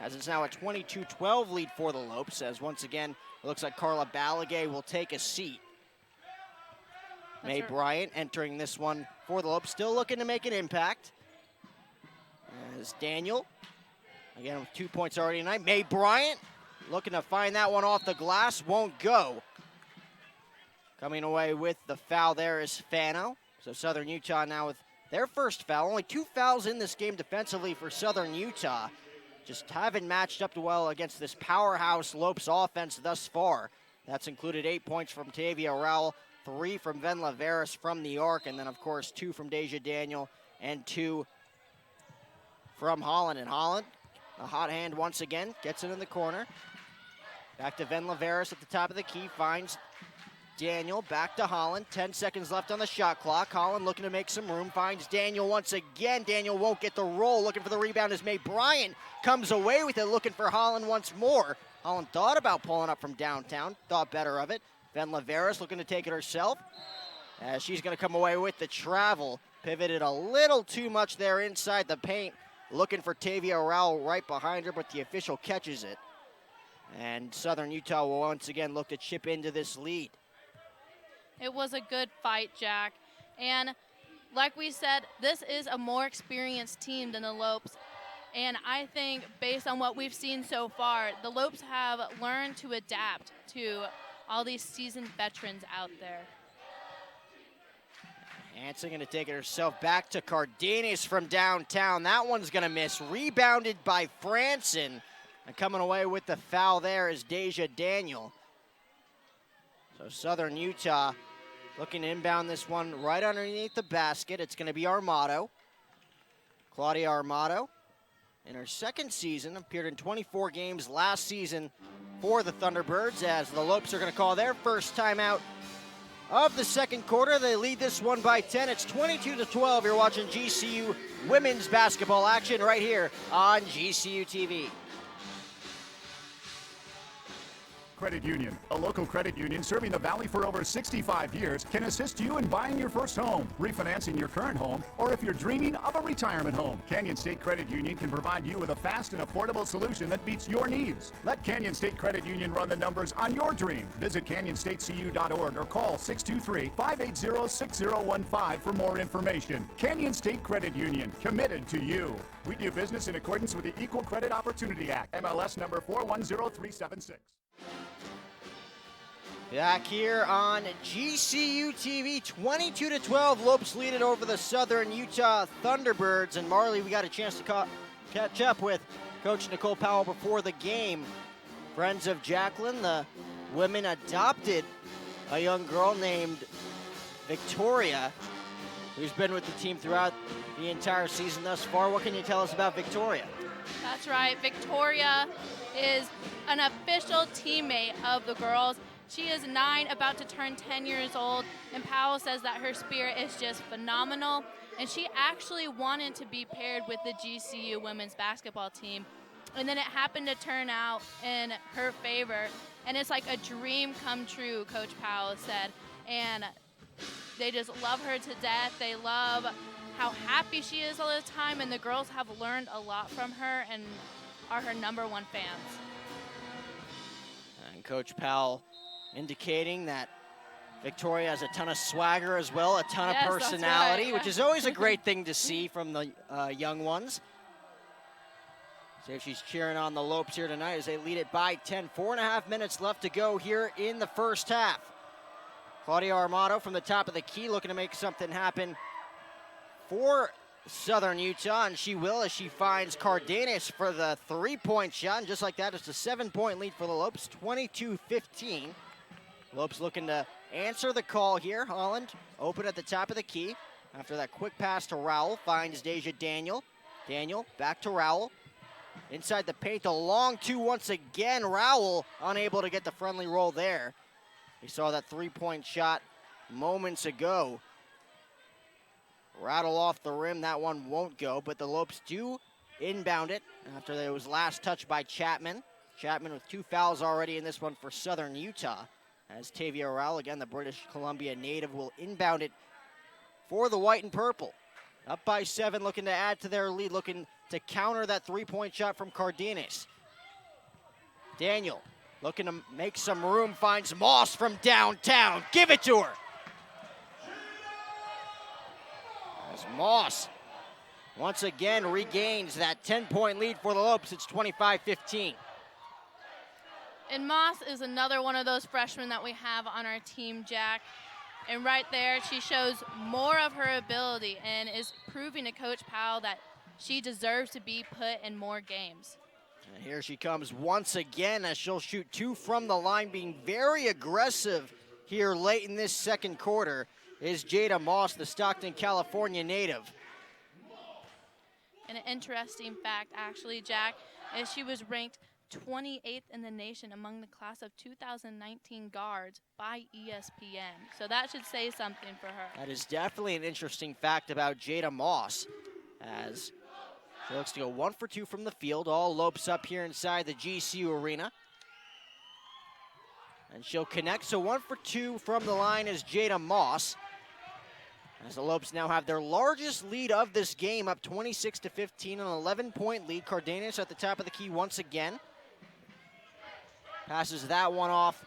as it's now a 22-12 lead for the Lopes, as once again, it looks like Carla Balagay will take a seat. May Bryant entering this one for the Lopes, still looking to make an impact. As Daniel, again with 2 points already tonight. May Bryant looking to find that one off the glass, won't go. Coming away with the foul there is Fano. So Southern Utah now with their first foul. Only 2 fouls in this game defensively for Southern Utah. Just haven't matched up well against this powerhouse Lopes offense thus far. That's included 8 points from Tavia Rowell, 3 from Ben Laveris from the arc, and then of course 2 from Deja Daniel and 2 from Holland. And Holland, a hot hand once again, gets it in the corner. Back to Ben Laveris at the top of the key, finds Daniel, back to Holland, 10 seconds left on the shot clock. Holland looking to make some room, finds Daniel once again. Daniel won't get the roll, looking for the rebound as May Bryant comes away with it, looking for Holland once more. Holland thought about pulling up from downtown, thought better of it. Ben Laveris looking to take it herself, as she's gonna come away with the travel. Pivoted a little too much there inside the paint, looking for Tavia Rowell right behind her, but the official catches it. And Southern Utah will once again look to chip into this lead. It was a good fight, Jack. And like we said, this is a more experienced team than the Lopes. And I think based on what we've seen so far, the Lopes have learned to adapt to all these seasoned veterans out there. Hansen going to take it herself back to Cardenas from downtown. That one's going to miss. Rebounded by Franson. And coming away with the foul there is Deja Daniel. So Southern Utah looking to inbound this one right underneath the basket. It's going to be Armato. Claudia Armato, in her second season, appeared in 24 games last season for the Thunderbirds, as the Lopes are going to call their first timeout of the second quarter. They lead this one by 10. It's 22-12. You're watching GCU women's basketball action right here on GCU TV. Credit Union, a local credit union serving the Valley for over 65 years, can assist you in buying your first home, refinancing your current home, or if you're dreaming of a retirement home. Canyon State Credit Union can provide you with a fast and affordable solution that meets your needs. Let Canyon State Credit Union run the numbers on your dream. Visit canyonstatecu.org or call 623-580-6015 for more information. Canyon State Credit Union, committed to you. We do business in accordance with the Equal Credit Opportunity Act, MLS number 410376. Back here on GCU TV, 22-12, Lopes lead it over the Southern Utah Thunderbirds. And Marley, we got a chance to catch up with Coach Nicole Powell before the game. Friends of Jacqueline, the women adopted a young girl named Victoria, who's been with the team throughout the entire season thus far. What can you tell us about Victoria? That's right. Victoria is an official teammate of the girls. She is 9, about to turn 10 years old, and Powell says that her spirit is just phenomenal. And she actually wanted to be paired with the GCU women's basketball team. And then it happened to turn out in her favor. And it's like a dream come true, Coach Powell said. And they just love her to death. They love how happy she is all the time. And the girls have learned a lot from her and are her #1 fans. And Coach Powell indicating that Victoria has a ton of swagger as well, a ton of personality, right. which is always a great thing to see from the young ones. So she's cheering on the Lopes here tonight as they lead it by 10. 4.5 minutes left to go here in the first half. Claudia Armato from the top of the key looking to make something happen for Southern Utah, and she will as she finds Cardenas for the three-point shot. And just like that, it's a 7-point lead for the Lopes, 22-15. Lopes looking to answer the call here. Holland open at the top of the key. After that quick pass to Rowell, finds Deja Daniel. Daniel back to Rowell. Inside the paint, the long two once again. Rowell unable to get the friendly roll there. We saw that three-point shot moments ago. Rattle off the rim, that one won't go, but the Lopes do inbound it after it was last touched by Chapman. Chapman with 2 fouls already in this one for Southern Utah. As Tavia Rowell, again the British Columbia native, will inbound it for the white and purple. Up by 7, looking to add to their lead, looking to counter that three-point shot from Cardenas. Daniel looking to make some room, finds Moss from downtown. Give it to her. As Moss once again regains that 10-point lead for the Lopes. It's 25-15. And Moss is another one of those freshmen that we have on our team, Jack. And right there, she shows more of her ability and is proving to Coach Powell that she deserves to be put in more games. And here she comes once again as she'll shoot 2 from the line, being very aggressive here late in this second quarter is Jada Moss, the Stockton, California native. And an interesting fact, actually, Jack, is she was ranked 28th in the nation among the class of 2019 guards by ESPN. So that should say something for her. That is definitely an interesting fact about Jada Moss, as she looks to go 1 for 2 from the field. All Lopes up here inside the GCU arena. And she'll connect, so 1 for 2 from the line is Jada Moss. As the Lopes now have their largest lead of this game, up 26-15, an 11-point lead. Cardenas at the top of the key once again. Passes that one off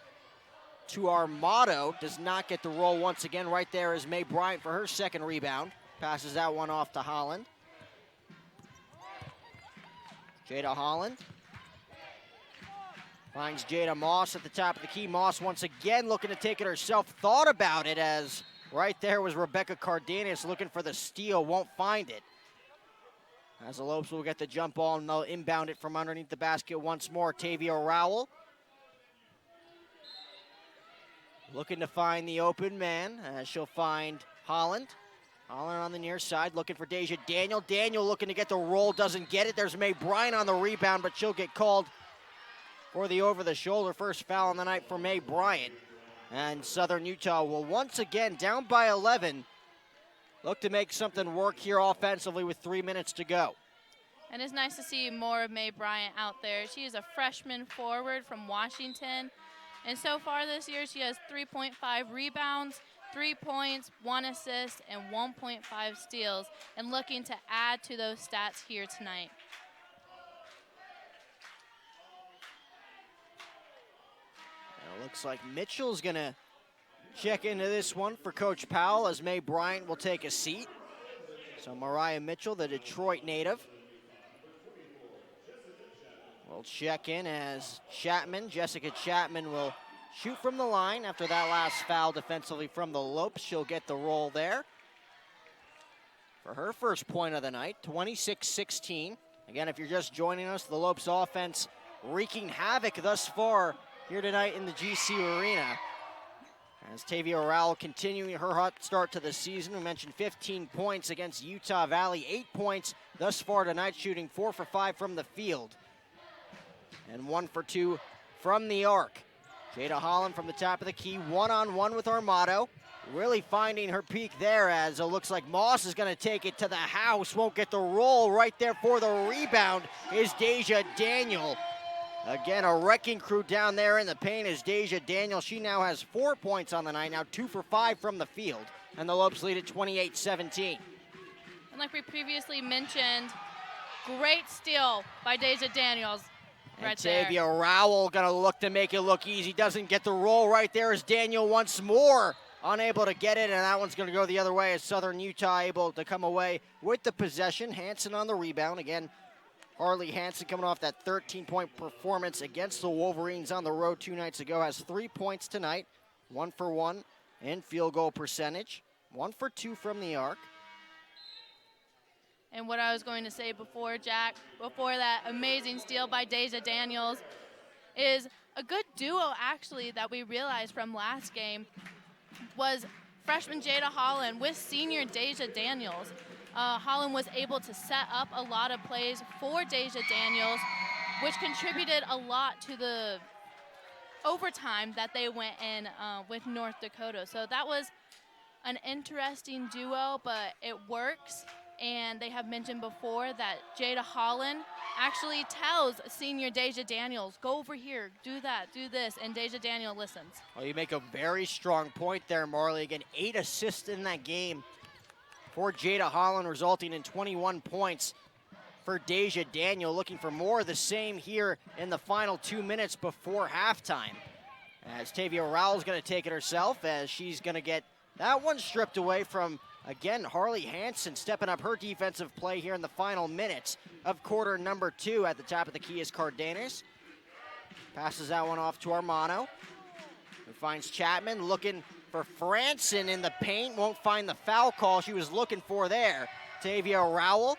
to Armato. Does not get the roll once again. Right there is May Bryant for her second rebound. Passes that one off to Holland. Jada Holland finds Jada Moss at the top of the key. Moss once again looking to take it herself. Thought about it as right there was Rebecca Cardenas looking for the steal. Won't find it. As the Lopes will get the jump ball and they'll inbound it from underneath the basket once more. Tavia Rowell looking to find the open man as she'll find Holland. Holland on the near side looking for Deja Daniel. Daniel looking to get the roll, doesn't get it. There's May Bryant on the rebound, but she'll get called for the over-the-shoulder. First foul on the night for May Bryant. And Southern Utah will once again, down by 11, look to make something work here offensively with 3 minutes to go. And it's nice to see more of May Bryant out there. She is a freshman forward from Washington. And so far this year, she has 3.5 rebounds, 3 points, 1 assist, and 1.5 steals, and looking to add to those stats here tonight. It looks like Mitchell's going to check into this one for Coach Powell as Mae Bryant will take a seat. So Mariah Mitchell, the Detroit native, will check in as Jessica Chapman will shoot from the line after that last foul defensively from the Lopes. She'll get the roll there for her first point of the night, 26-16. Again, if you're just joining us, the Lopes offense wreaking havoc thus far here tonight in the GCU Arena. As Tavia Rowell continuing her hot start to the season. We mentioned 15 points against Utah Valley, 8 points thus far tonight, shooting 4 for 5 from the field. And 1 for 2 from the arc. Jada Holland from the top of the key, one-on-one with Armato. Really finding her peak there as it looks like Moss is going to take it to the house. Won't get the roll. Right there for the rebound is Deja Daniel. Again, a wrecking crew down there in the paint is Deja Daniel. She now has 4 points on the night, now 2 for 5 from the field. And the Lopes lead at 28-17. And like we previously mentioned, great steal by Deja Daniels. Right there. Tavia Rowell gonna look to make it look easy. Doesn't get the roll right there as Daniel once more unable to get it, and that one's gonna go the other way as Southern Utah able to come away with the possession. Hanson on the rebound. Again, Harley Hanson coming off that 13-point performance against the Wolverines on the road 2 nights ago, has 3 points tonight, 1 for 1 in field goal percentage, 1 for 2 from the arc. And what I was going to say before, Jack, before that amazing steal by Deja Daniels, is a good duo, actually, that we realized from last game was freshman Jada Holland with senior Deja Daniels. Holland was able to set up a lot of plays for Deja Daniels, which contributed a lot to the overtime that they went in with North Dakota. So that was an interesting duo, but it works. And they have mentioned before that Jada Holland actually tells senior Deja Daniels, go over here, do that, do this, and Deja Daniel listens. Well, you make a very strong point there, Marley. Again, 8 assists in that game for Jada Holland, resulting in 21 points for Deja Daniel. Looking for more of the same here in the final 2 minutes before halftime. As Tavia Rowell's going to take it herself, as she's going to get that one stripped away from, again, Harley Hanson stepping up her defensive play here in the final minutes of quarter number 2. At the top of the key is Cardenas. Passes that one off to Armano, who finds Chapman looking for Franson in the paint. Won't find the foul call she was looking for there. Tavia Rowell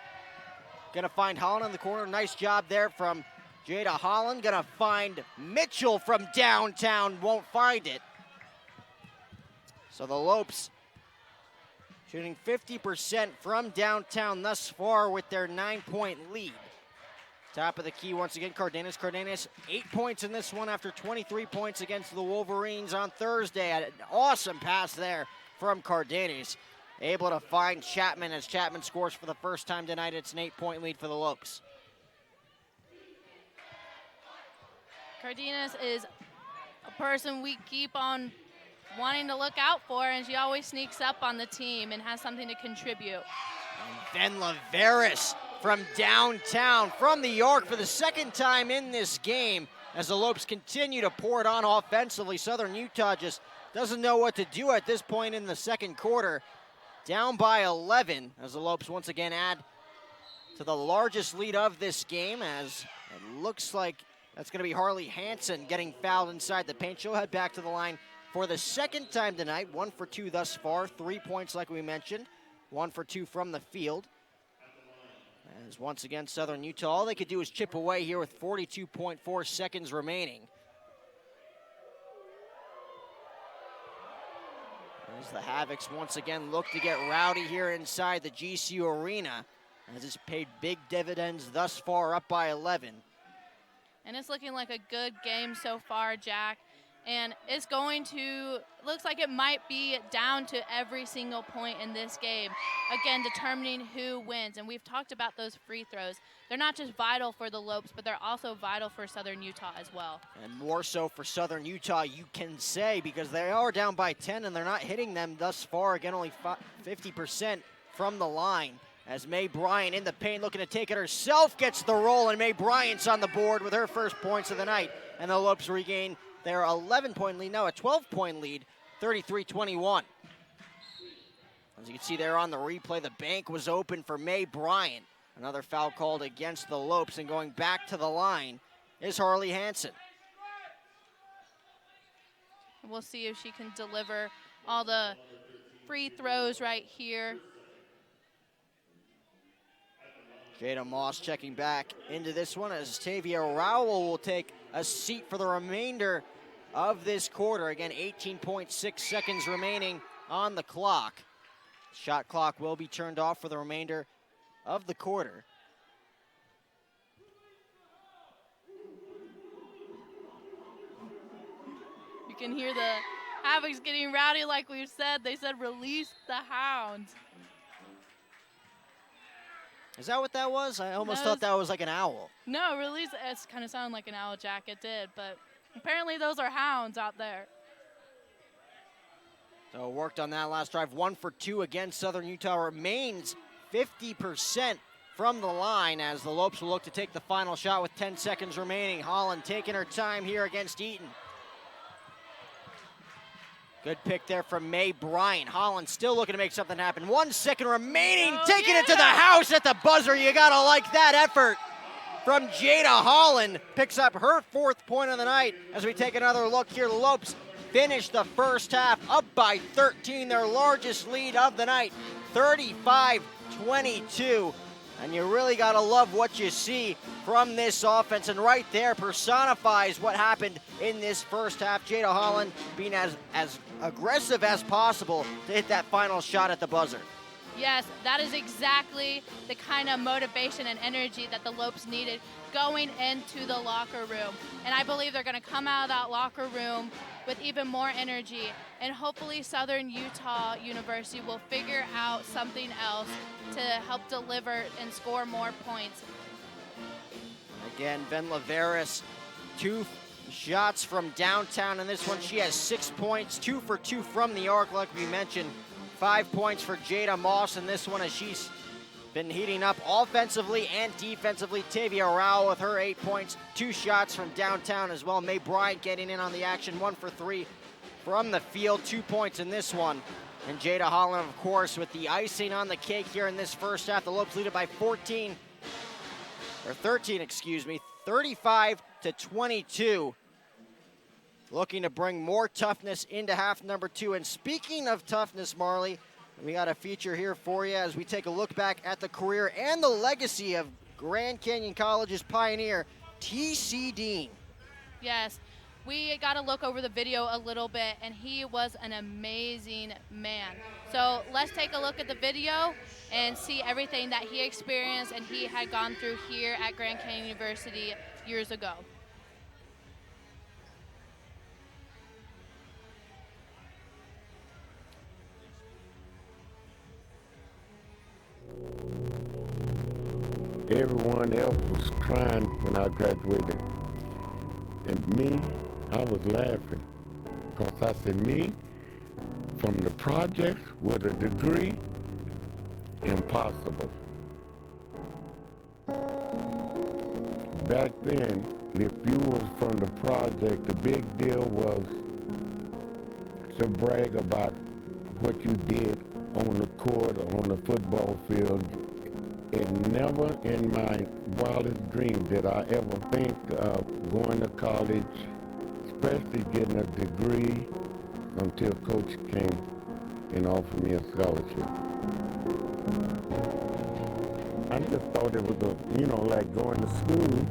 gonna find Holland in the corner. Nice job there from Jada Holland. Gonna find Mitchell from downtown. Won't find it. So the Lopes shooting 50% from downtown thus far with their 9-point lead. Top of the key once again, Cardenas. Cardenas, 8 points in this one after 23 points against the Wolverines on Thursday. An awesome pass there from Cardenas. Able to find Chapman as Chapman scores for the first time tonight. It's an 8-point lead for the Lopes. Cardenas is a person we keep on wanting to look out for, and she always sneaks up on the team and has something to contribute. And then Laveris from downtown, from the arc for the second time in this game as the Lopes continue to pour it on offensively. Southern Utah just doesn't know what to do at this point in the second quarter. Down by 11 as the Lopes once again add to the largest lead of this game, as it looks like that's going to be Harley Hanson getting fouled inside the paint. She'll head back to the line for the second time tonight. 1 for 2 thus far, 3 points like we mentioned, 1 for 2 from the field. As once again, Southern Utah, all they could do is chip away here with 42.4 seconds remaining. As the Havocs once again look to get rowdy here inside the GCU Arena, as it's paid big dividends thus far, up by 11. And it's looking like a good game so far, Jack. And it's going to, looks like it might be down to every single point in this game. Again, determining who wins. And we've talked about those free throws. They're not just vital for the Lopes, but they're also vital for Southern Utah as well. And more so for Southern Utah, you can say, because they are down by 10 and they're not hitting them thus far. Again, only 50% from the line. As Mae Bryant in the paint looking to take it herself, gets the roll, and Mae Bryant's on the board with her first points of the night. And the Lopes regain their 11-point lead, now a 12-point lead, 33-21. As you can see there on the replay, the bank was open for Mae Bryant. Another foul called against the Lopes, and going back to the line is Harley Hansen. We'll see if she can deliver all the free throws right here. Jada Moss checking back into this one as Tavia Rowell will take a seat for the remainder of this quarter. Again, 18.6 seconds remaining on the clock. Shot clock will be turned off for the remainder of the quarter. You can hear the Havocs getting rowdy like we've said. They said release the hounds. Is that what that was? I almost thought that was like an owl. No, release, it kind of sounded like an owl, Jack. It did, but apparently those are hounds out there. So worked on that last drive. 1 for 2 against Southern Utah. Remains 50% from the line as the Lopes will look to take the final shot with 10 seconds remaining. Holland taking her time here against Eaton. Good pick there from Mae Bryant. Holland still looking to make something happen. 1 second remaining, taking it to the house at the buzzer. You gotta like that effort from Jada Holland. Picks up her 4th point of the night as we take another look here. The Lopes finish the first half up by 13, their largest lead of the night, 35-22. And you really got to love what you see from this offense. And right there personifies what happened in this first half. Jada Holland being as aggressive as possible to hit that final shot at the buzzer. Yes, that is exactly the kind of motivation and energy that the Lopes needed going into the locker room. And I believe they're going to come out of that locker room with even more energy. And hopefully Southern Utah University will figure out something else to help deliver and score more points. Again, Ben Laveris, 2 shots from downtown in this one. She has 6 points, 2 for 2 from the arc, like we mentioned. 5 points for Jada Moss in this one as she's been heating up offensively and defensively. Tavia Rowell with her 8 points, 2 shots from downtown as well. Mae Bryant getting in on the action, 1 for 3 from the field, 2 points in this one. And Jada Holland, of course, with the icing on the cake here in this first half. The Lopes lead it by 13, 35-22. Looking to bring more toughness into half number 2. And speaking of toughness, Marley, we got a feature here for you as we take a look back at the career and the legacy of Grand Canyon College's pioneer, T.C. Dean. Yes, we got to look over the video a little bit, and he was an amazing man. So let's take a look at the video and see everything that he experienced and he had gone through here at Grand Canyon University years ago. Everyone else was crying when I graduated. And me, I was laughing. Because I said, me, from the projects with a degree, impossible. Back then, if you was from the project, the big deal was to brag about what you did on the court or on the football field. And never in my wildest dreams did I ever think of going to college, especially getting a degree, until Coach came and offered me a scholarship. I just thought it was, like going to school,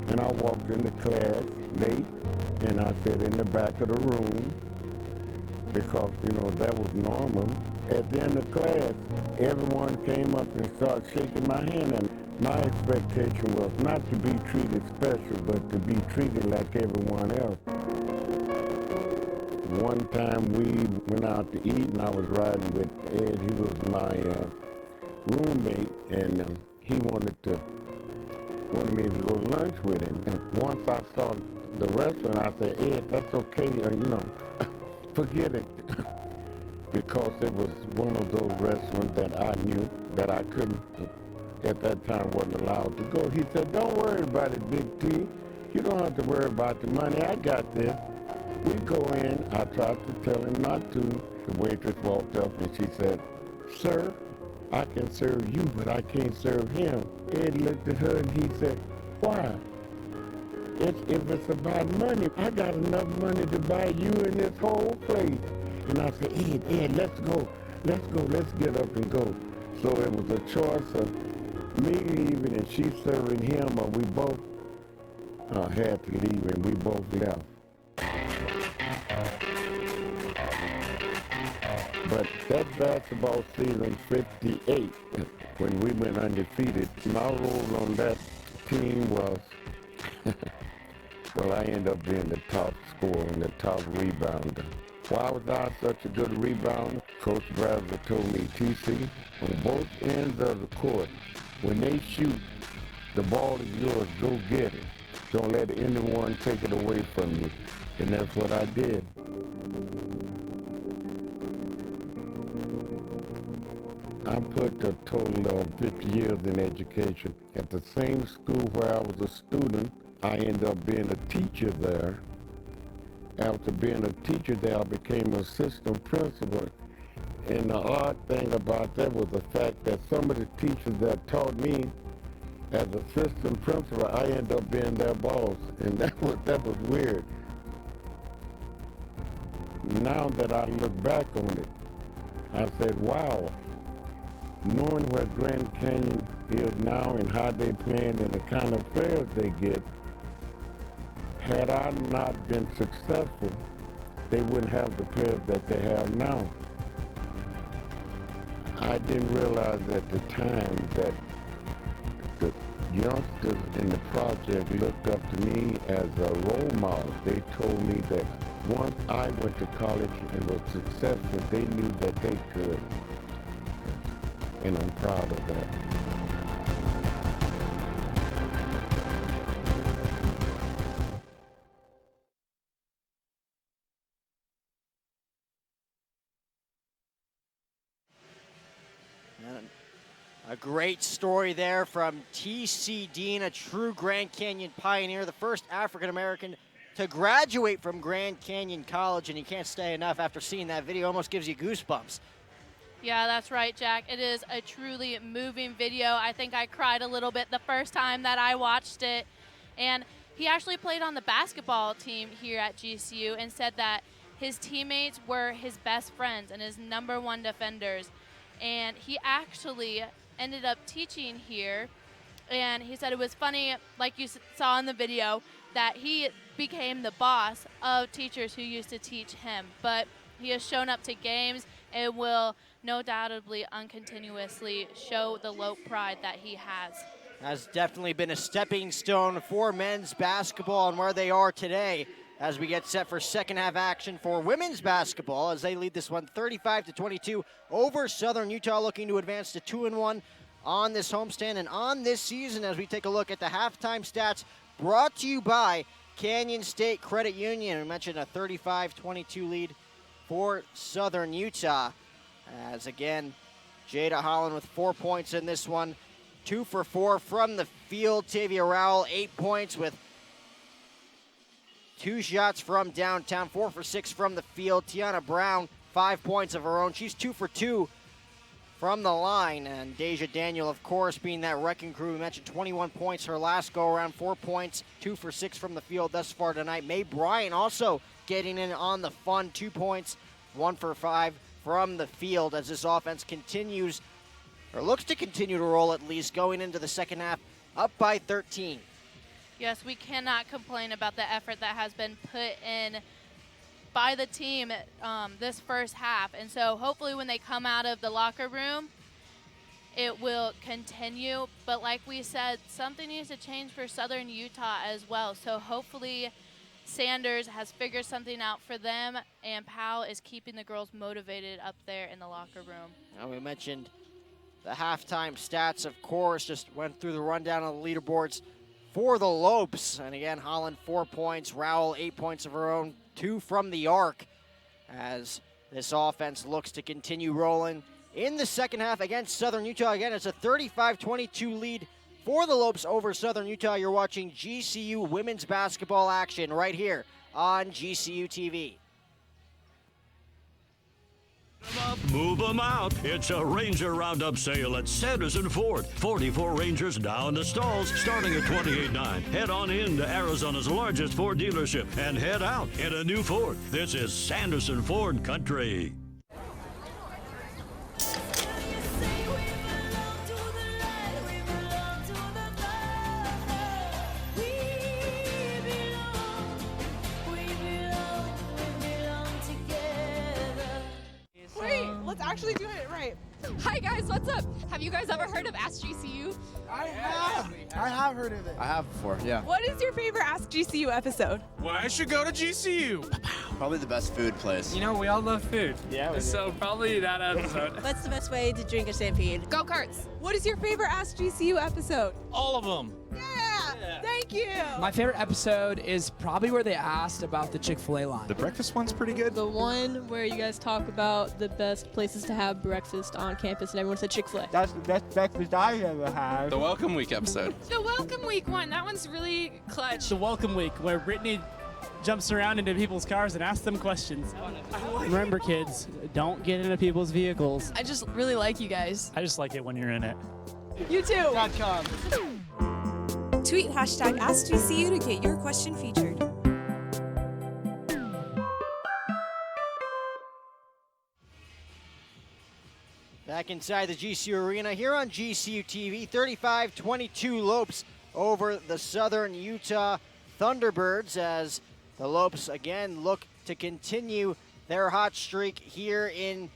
and I walked into class late, and I sat in the back of the room, because, that was normal. At the end of class, everyone came up and started shaking my hand, and my expectation was not to be treated special, but to be treated like everyone else. One time we went out to eat, and I was riding with Ed. He was my roommate, and he wanted me to go to lunch with him. And once I saw the restaurant, I said, Ed, that's okay, forget it. Because it was one of those restaurants that I knew that I couldn't, at that time, wasn't allowed to go. He said, don't worry about it, Big T. You don't have to worry about the money. I got this. We go in. I tried to tell him not to. The waitress walked up and she said, sir, I can serve you, but I can't serve him. Ed looked at her and he said, why? If it's about money, I got enough money to buy you and this whole place. And I said, Ed, let's go, let's get up and go. So it was a choice of me leaving and she serving him, or we both had to leave, and we both left. But that basketball season 58, when we went undefeated, my role on that team was, well, I ended up being the top scorer and the top rebounder. Why was I such a good rebounder? Coach Bradley told me, TC, on both ends of the court, when they shoot, the ball is yours, go get it. Don't let anyone take it away from you. And that's what I did. I put a total of 50 years in education. At the same school where I was a student, I ended up being a teacher there. After being a teacher there, I became an assistant principal. And the odd thing about that was the fact that some of the teachers that taught me as assistant principal, I ended up being their boss. And that was weird. Now that I look back on it, I said, wow, knowing where Grand Canyon is now and how they playing and the kind of players they get, had I not been successful, they wouldn't have the players that they have now. I didn't realize at the time that the youngsters in the project looked up to me as a role model. They told me that once I went to college and was successful, they knew that they could. And I'm proud of that. And a great story there from T.C. Dean, a true Grand Canyon pioneer, the first African-American to graduate from Grand Canyon College, and you can't say enough after seeing that video. Almost gives you goosebumps. Yeah, that's right, Jack. It is a truly moving video. I think I cried a little bit the first time that I watched it. And he actually played on the basketball team here at GCU and said that his teammates were his best friends and his #1 defenders. And he actually ended up teaching here. And he said it was funny, like you saw in the video, that he became the boss of teachers who used to teach him. But he has shown up to games and will no doubtably uncontinuously show the Lope pride that he has definitely been a stepping stone for men's basketball and where they are today as we get set for second half action for women's basketball as they lead this one 35-22 over Southern Utah, looking to advance to 2-1 on this homestand and on this season as we take a look at the halftime stats brought to you by Canyon State Credit Union. We mentioned a 35-22 lead for Southern Utah. As again, Jada Holland with 4 points in this one, 2 for 4 from the field. Tavia Rowell, 8 points with 2 shots from downtown, 4 for 6 from the field. Tiana Brown, 5 points of her own. She's 2 for 2 from the line. And Deja Daniel, of course, being that wrecking crew. We mentioned 21 points her last go-around, 4 points, 2 for 6 from the field thus far tonight. Mae Bryant also getting in on the fun, 2 points, 1 for 5 from the field as this offense continues, or looks to continue to roll at least, going into the second half, up by 13. Yes, we cannot complain about the effort that has been put in by the team this first half. And so hopefully when they come out of the locker room, it will continue. But like we said, something needs to change for Southern Utah as well. So hopefully Sanders has figured something out for them, and Powell is keeping the girls motivated up there in the locker room. Now we mentioned the halftime stats, of course, just went through the rundown on the leaderboards for the Lopes. And again, Holland 4 points, Rowell 8 points of her own, 2 from the arc, as this offense looks to continue rolling in the second half against Southern Utah. Again, it's a 35-22 lead for the Lopes over Southern Utah. You're watching GCU women's basketball action right here on GCU TV. Move them out. It's a Ranger Roundup sale at Sanderson Ford. 44 Rangers now in the stalls, starting at $28.9. Head on in to Arizona's largest Ford dealership and head out in a new Ford. This is Sanderson Ford Country. Wait, let's actually do it right. Hi guys, what's up? Have you guys ever heard of Ask GCU? I have heard of it. I have before, yeah. What is your favorite Ask GCU episode? Well, I should go to GCU. Probably the best food place. You know, we all love food. Yeah, so probably that episode. What's the best way to drink a Stampede? Go Carts. What is your favorite Ask GCU episode? All of them. Yeah, thank you. My favorite episode is probably where they asked about the Chick-fil-A line. The breakfast one's pretty good. The one where you guys talk about the best places to have breakfast on campus and everyone said Chick-fil-A. That's the best breakfast I ever had. The Welcome Week episode. The Welcome Week one, that one's really clutch. The Welcome Week, where Brittany jumps around into people's cars and asks them questions. Remember, kids, don't get into people's vehicles. I just really like you guys. I just like it when you're in it. You too. Tweet hashtag AskGCU to get your question featured. Back inside the GCU Arena here on GCU TV, 35-22 Lopes over the Southern Utah Thunderbirds, as the Lopes again look to continue their hot streak here in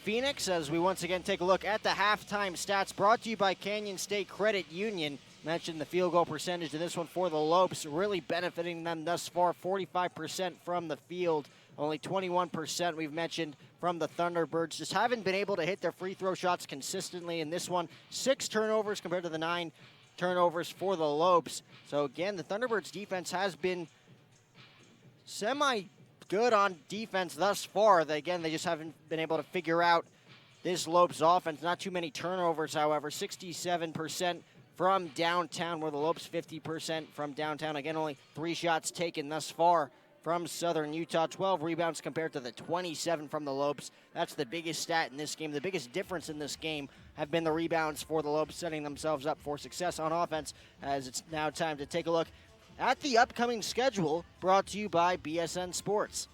Phoenix, as we once again take a look at the halftime stats brought to you by Canyon State Credit Union. Mentioned the field goal percentage in this one for the Lopes, really benefiting them thus far, 45% from the field, only 21% we've mentioned from the Thunderbirds. Just haven't been able to hit their free throw shots consistently in this one. 6 turnovers compared to the 9 turnovers for the Lopes. So again, the Thunderbirds defense has been semi-good on defense thus far. They just haven't been able to figure out this Lopes offense. Not too many turnovers, however, 67% from downtown, where the Lopes 50% from downtown. Again, only 3 shots taken thus far from Southern Utah. 12 rebounds compared to the 27 from the Lopes. That's the biggest stat in this game. The biggest difference in this game have been the rebounds for the Lopes, setting themselves up for success on offense, as it's now time to take a look at the upcoming schedule, brought to you by BSN Sports.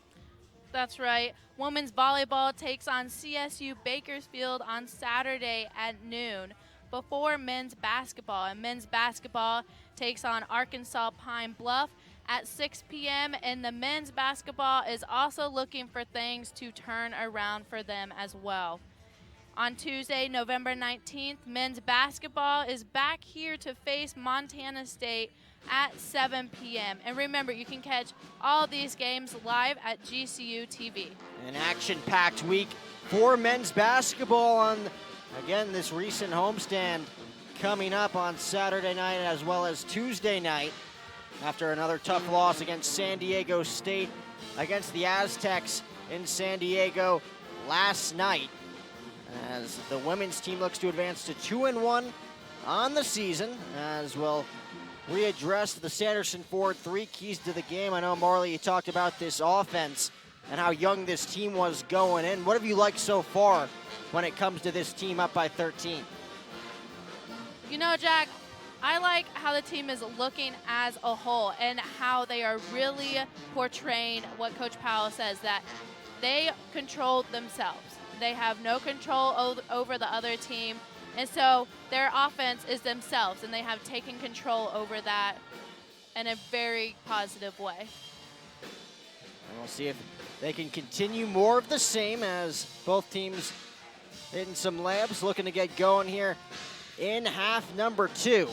That's right. Women's volleyball takes on CSU Bakersfield on Saturday at noon before men's basketball. And men's basketball takes on Arkansas Pine Bluff at 6 p.m. And the men's basketball is also looking for things to turn around for them as well. On Tuesday, November 19th, men's basketball is back here to face Montana State at 7 p.m. And remember, you can catch all these games live at GCU TV. An action-packed week for men's basketball on, again, this recent homestand coming up on Saturday night as well as Tuesday night after another tough loss against San Diego State against the Aztecs in San Diego last night, as the women's team looks to advance to 2-1 on the season, as we'll readdress the Sanderson Ford 3 keys to the game. I know, Marley, you talked about this offense and how young this team was going in. What have you liked so far when it comes to this team up by 13? You know, Jack, I like how the team is looking as a whole and how they are really portraying what Coach Powell says, that they control themselves. They have no control over the other team. And so their offense is themselves, and they have taken control over that in a very positive way. And we'll see if they can continue more of the same, as both teams hitting some layups, looking to get going here in half number 2.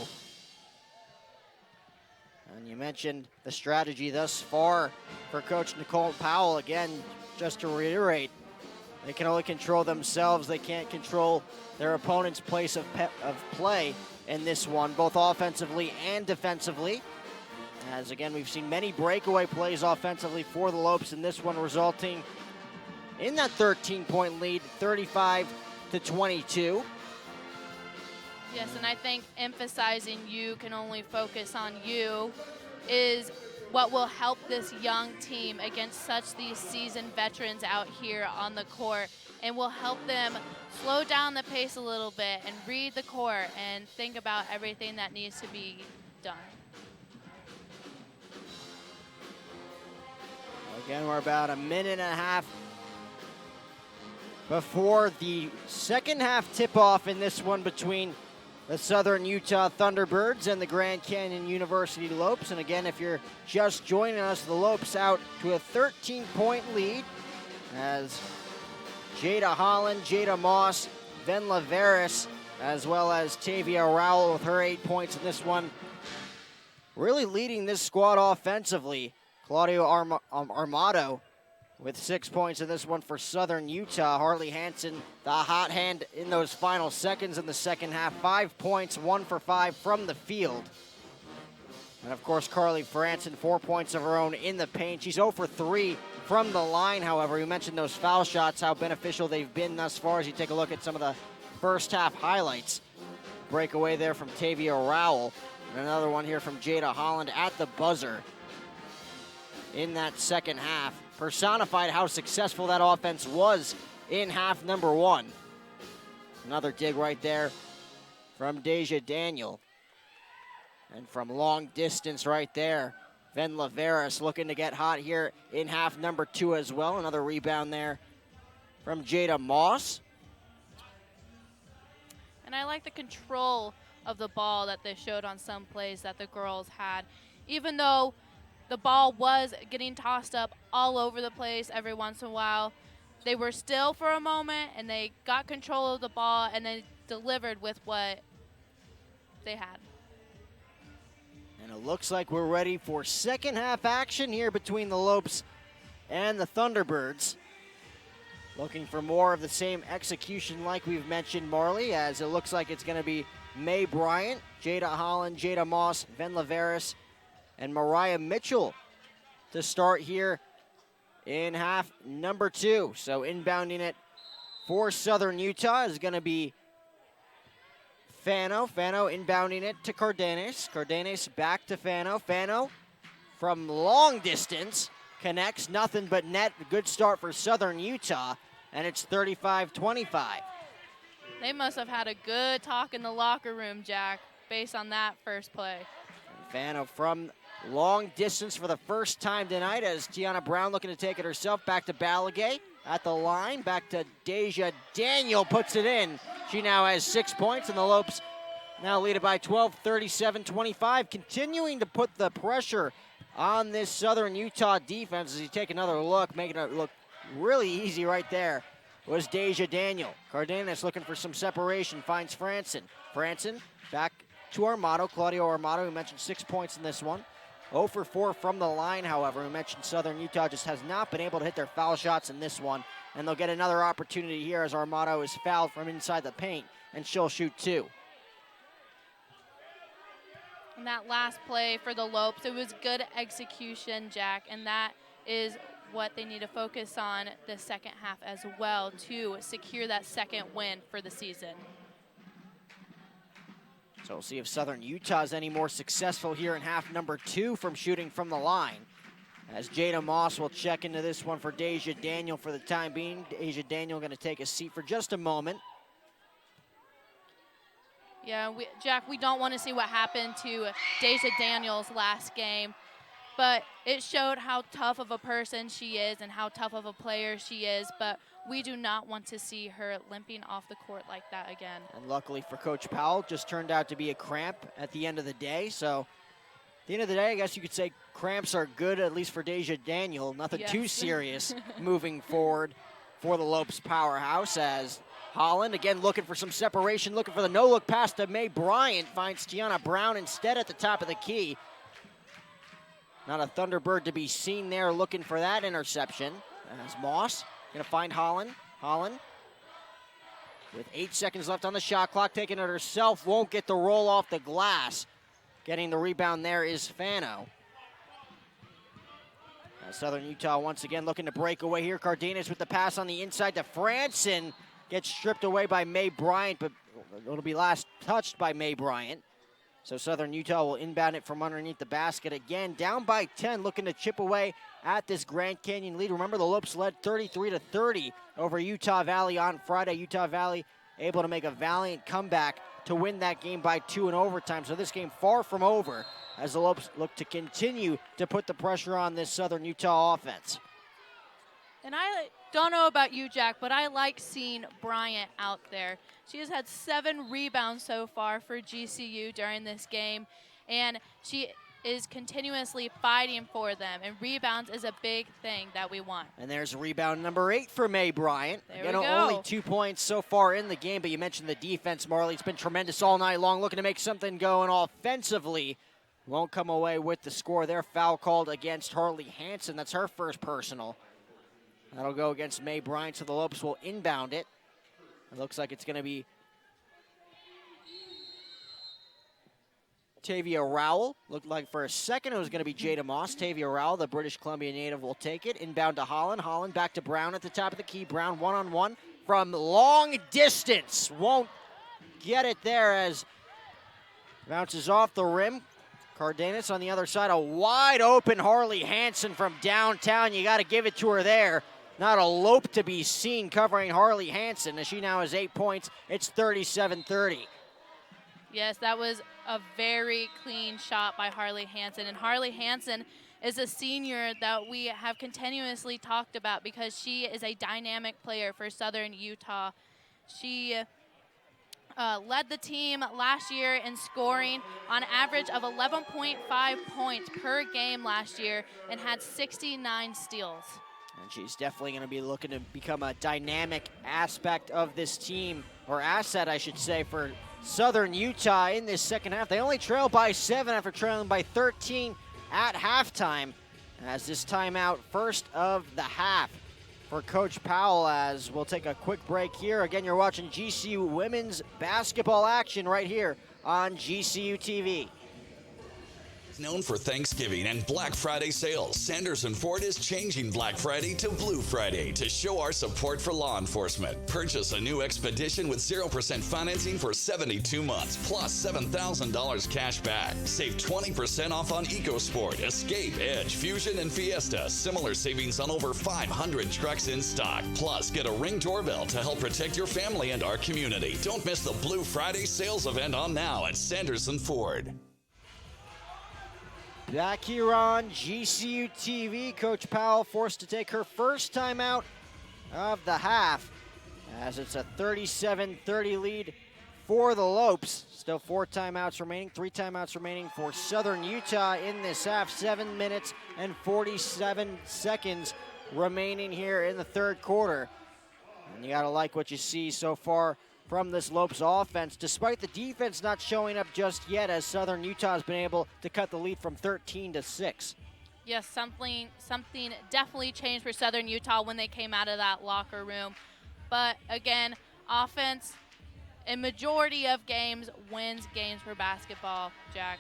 And you mentioned the strategy thus far for Coach Nicole Powell. Again, just to reiterate, they can only control themselves. They can't control their opponent's place of play in this one, both offensively and defensively. As again, we've seen many breakaway plays offensively for the Lopes in this one, resulting in that 13-point lead, 35-22. Yes, and I think emphasizing you can only focus on you is what will help this young team against such these seasoned veterans out here on the court, and will help them slow down the pace a little bit and read the court and think about everything that needs to be done. Again, we're about a minute and a half before the second half tip-off in this one between the Southern Utah Thunderbirds and the Grand Canyon University Lopes. And again, if you're just joining us, the Lopes out to a 13-point lead as Jada Holland, Jada Moss, Venla Veris, as well as Tavia Rowell with her 8 points in this one. Really leading this squad offensively. Claudio Armato with 6 points in this one for Southern Utah. Harley Hansen, the hot hand in those final seconds in the second half. 5 points, 1 for 5 from the field. And of course, Carly Franson, 4 points of her own in the paint. She's 0 for 3 from the line, however. You mentioned those foul shots, how beneficial they've been thus far as you take a look at some of the first half highlights. Breakaway there from Tavia Rowell. And another one here from Jada Holland at the buzzer in that second half. Personified how successful that offense was in half number one. Another dig right there from Deja Daniel. And from long distance right there, Venla Veris looking to get hot here in half number two as well. Another rebound there from Jada Moss. And I like the control of the ball that they showed on some plays that the girls had. Even though the ball was getting tossed up all over the place every once in a while, they were still for a moment and they got control of the ball and they delivered with what they had. And it looks like we're ready for second half action here between the Lopes and the Thunderbirds. Looking for more of the same execution like we've mentioned, Marley, as it looks like it's going to be May Bryant, Jada Holland, Jada Moss, Venla Veris, and Mariah Mitchell to start here in half number two. So inbounding it for Southern Utah is going to be Fano. Fano inbounding it to Cardenas. Cardenas back to Fano. Fano from long distance connects, nothing but net. Good start for Southern Utah, and it's 35-25. They must have had a good talk in the locker room, Jack, based on that first play. And Fano from long distance for the first time tonight as Tiana Brown looking to take it herself. Back to Balagay at the line. Back to Deja Daniel, puts it in. She now has 6 points, and the Lopes now lead it by 12, 37-25. Continuing to put the pressure on this Southern Utah defense as you take another look, making it look really easy right there, was Deja Daniel. Cardenas looking for some separation, finds Franson. Franson back to Armato, Claudio Armato, who mentioned 6 points in this one. 0 for 4 from the line, however. We mentioned Southern Utah just has not been able to hit their foul shots in this one, and they'll get another opportunity here as Armato is fouled from inside the paint, and she'll shoot 2. And that last play for the Lopes, it was good execution, Jack, and that is what they need to focus on the second half as well to secure that second win for the season. So we'll see if Southern Utah is any more successful here in half number two from shooting from the line. As Jada Moss will check into this one for Deja Daniel for the time being. Deja Daniel going to take a seat for just a moment. Yeah, Jack, we don't want to see what happened to Deja Daniels last game, but it showed how tough of a person she is and how tough of a player she is, but we do not want to see her limping off the court like that again. And luckily for Coach Powell, just turned out to be a cramp at the end of the day. So at the end of the day, I guess you could say cramps are good, at least for Deja Daniel. Nothing too serious moving forward for the Lopes powerhouse as Holland, again, looking for some separation, looking for the no-look pass to May Bryant, finds Tiana Brown instead at the top of the key. Not a Thunderbird to be seen there looking for that interception. As Moss gonna find Holland. Holland with 8 seconds left on the shot clock, taking it herself, won't get the roll off the glass. Getting the rebound there is Fano. Southern Utah once again looking to break away here. Cardenas with the pass on the inside to Franson. Gets stripped away by Mae Bryant, but it'll be last touched by Mae Bryant. So Southern Utah will inbound it from underneath the basket again. Down by 10, looking to chip away at this Grand Canyon lead. Remember, the Lopes led 33-30 over Utah Valley on Friday. Utah Valley able to make a valiant comeback to win that game by 2 in overtime. So this game far from over as the Lopes look to continue to put the pressure on this Southern Utah offense. And I don't know about you, Jack, but I like seeing Bryant out there. She has had 7 rebounds so far for GCU during this game, and she is continuously fighting for them, and rebounds is a big thing that we want. And there's rebound number 8 for Mae Bryant. There Again, we go. only 2 points so far in the game, but you mentioned the defense, Marley. It's been tremendous all night long, looking to make something going offensively. Won't come away with the score there. Foul called against Harley Hansen. That's her first personal. That'll go against Mae Bryant, so the Lopes will inbound it. It looks like it's going to be Tavia Rowell. Looked like for a second it was going to be Jada Moss. Tavia Rowell, the British Columbia native, will take it. Inbound to Holland. Holland back to Brown at the top of the key. Brown one-on-one from long distance. Won't get it there as bounces off the rim. Cardenas on the other side. A wide open Harley Hansen from downtown. You got to give it to her there. Not a Lope to be seen covering Harley Hansen as she now has 8 points. It's 37-30. Yes, that was a very clean shot by Harley Hansen. And Harley Hansen is a senior that we have continuously talked about because she is a dynamic player for Southern Utah. She led the team last year in scoring on average of 11.5 points per game last year and had 69 steals. And she's definitely going to be looking to become a dynamic aspect of this team, or asset, I should say, for Southern Utah in this second half. They only trail by 7 after trailing by 13 at halftime. As this timeout, first of the half for Coach Powell, as we'll take a quick break here. Again, you're watching GCU women's basketball action right here on GCU TV. Known for Thanksgiving and Black Friday sales, Sanderson Ford is changing Black Friday to Blue Friday to show our support for law enforcement. Purchase a new Expedition with 0% financing for 72 months, plus $7,000 cash back. Save 20% off on EcoSport, Escape, Edge, Fusion, and Fiesta. Similar savings on over 500 trucks in stock. Plus, get a Ring doorbell to help protect your family and our community. Don't miss the Blue Friday sales event on now at Sanderson Ford. Back here on GCU TV, Coach Powell forced to take her first timeout of the half as it's a 37-30 lead for the Lopes. Still 4 timeouts remaining, 3 timeouts remaining for Southern Utah in this half. 7 minutes and 47 seconds remaining here in the third quarter. And you gotta like what you see so far from this Lopes offense, despite the defense not showing up just yet, as Southern Utah has been able to cut the lead from 13-6. Yes, something definitely changed for Southern Utah when they came out of that locker room. But again, offense in majority of games wins games for basketball, Jack.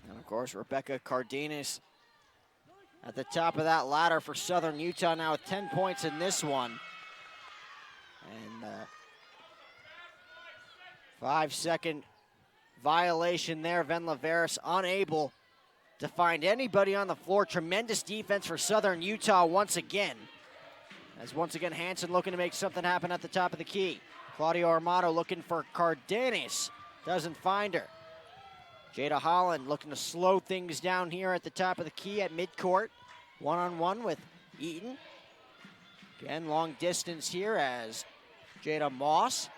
And of course, Rebecca Cardenas at the top of that ladder for Southern Utah now with 10 points in this one. And 5-second violation there. Ven Laveris unable to find anybody on the floor. Tremendous defense for Southern Utah once again. As once again, Hansen looking to make something happen at the top of the key. Claudio Armato looking for Cardenas. Doesn't find her. Jada Holland looking to slow things down here at the top of the key at midcourt. One-on-one with Eaton. Again, long distance here as Jada Moss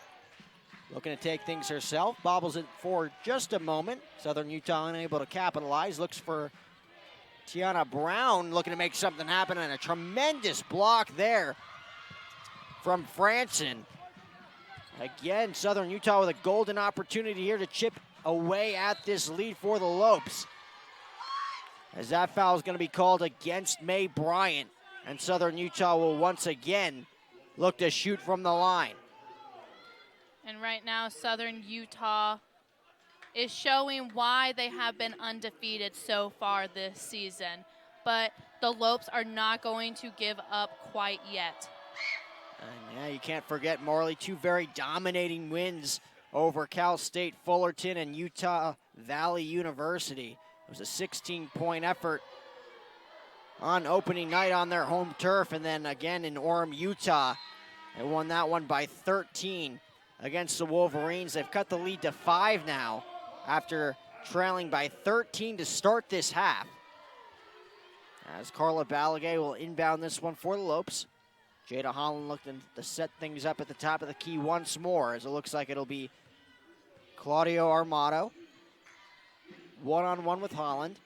looking to take things herself. Bobbles it for just a moment. Southern Utah unable to capitalize. Looks for Tiana Brown looking to make something happen, and a tremendous block there from Franson. Again, Southern Utah with a golden opportunity here to chip away at this lead for the Lopes. as that foul is going to be called against Mae Bryant. And Southern Utah will once again look to shoot from the line. And right now, Southern Utah is showing why they have been undefeated so far this season. But the Lopes are not going to give up quite yet. And yeah, you can't forget Marley, 2 very dominating wins over Cal State Fullerton and Utah Valley University. It was a 16-point effort on opening night on their home turf, and then again in Orem, Utah. They won that one by 13 against the Wolverines. They've cut the lead to 5 now after trailing by 13 to start this half. As Carla Balagay will inbound this one for the Lopes. Jada Holland looking to set things up at the top of the key once more, as it looks like it'll be Claudio Armato. One-on-one with Holland.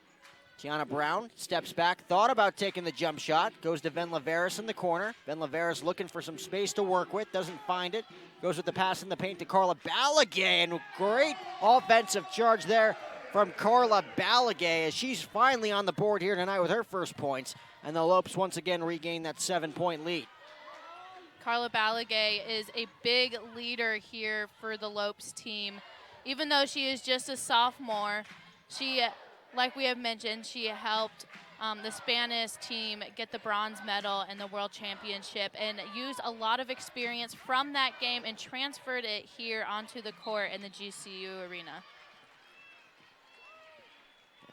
Tiana Brown steps back, thought about taking the jump shot, goes to Ven Laveris in the corner. Ven Laveris looking for some space to work with, doesn't find it. Goes with the pass in the paint to Carla Balagay, and great offensive charge there from Carla Balagay as she's finally on the board here tonight with her first points, and the Lopes once again regain that 7-point lead. Carla Balagay is a big leader here for the Lopes team. Even though she is just a sophomore, she, like we have mentioned, she helped the Spanish team get the bronze medal in the World Championship and used a lot of experience from that game and transferred it here onto the court in the GCU arena.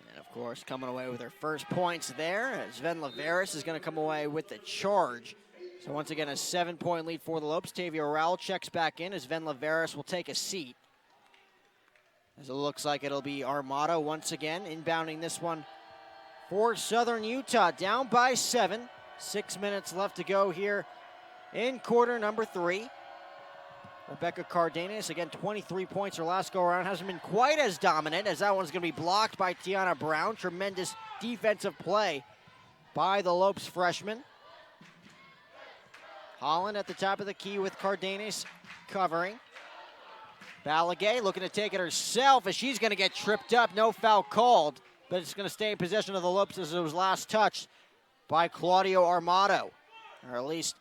And of course, coming away with her first points there, as Ven Laveris is going to come away with the charge. So once again, a 7-point lead for the Lopes. Tavia Rowell checks back in as Ven Laveris will take a seat. As it looks like it'll be Armato once again inbounding this one for Southern Utah, down by 7. 6 minutes left to go here in quarter number 3. Rebecca Cardenas, again, 23 points her last go-around. Hasn't been quite as dominant, as that one's going to be blocked by Tiana Brown. Tremendous defensive play by the Lopes freshman. Holland at the top of the key with Cardenas covering. Balagay looking to take it herself as she's going to get tripped up. No foul called, but it's going to stay in possession of the Lopes as it was last touched by Claudio Armato. Or at least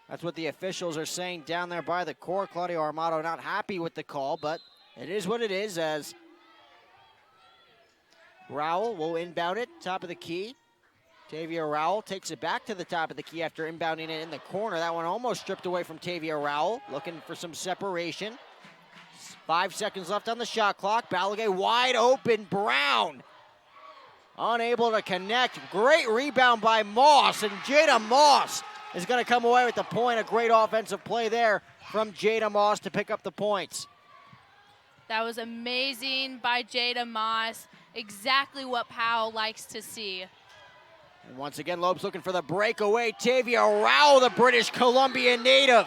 that's what the officials are saying down there by the court. Claudio Armato not happy with the call, but it is what it is, as Rowell will inbound it, top of the key. Tavia Rowell takes it back to the top of the key after inbounding it in the corner. That one almost stripped away from Tavia Rowell, looking for some separation. 5 seconds left on the shot clock. Balagay wide open. Brown unable to connect. Great rebound by Moss, and Jada Moss is going to come away with the point. A great offensive play there from Jada Moss to pick up the points. That was amazing by Jada Moss. Exactly what Powell likes to see. And once again, Lopes looking for the breakaway. Tavia Rowell, the British Columbia native,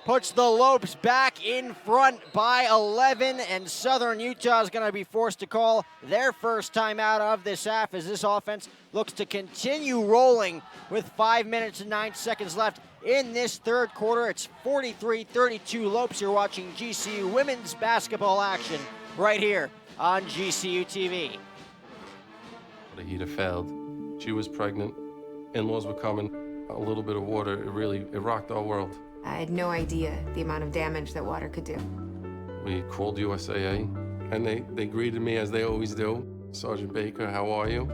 puts the Lopes back in front by 11, and Southern Utah is going to be forced to call their first timeout of this half as this offense looks to continue rolling with 5 minutes and 9 seconds left in this third quarter. It's 43-32 Lopes. You're watching GCU women's basketball action right here on GCU TV. The heater failed. She was pregnant. In-laws were coming. A little bit of water, it rocked our world. I had no idea the amount of damage that water could do. We called USAA, and they greeted me as they always do. Sergeant Baker, how are you?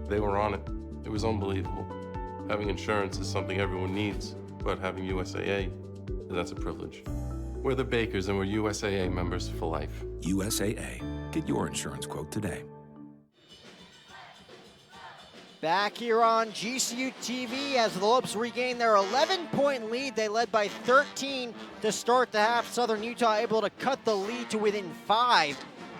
They were on it. It was unbelievable. Having insurance is something everyone needs, but having USAA, that's a privilege. We're the Bakers, and we're USAA members for life. USAA. Get your insurance quote today. Back here on GCU TV as the Lopes regain their 11-point lead. They led by 13 to start the half. Southern Utah able to cut the lead to within 5.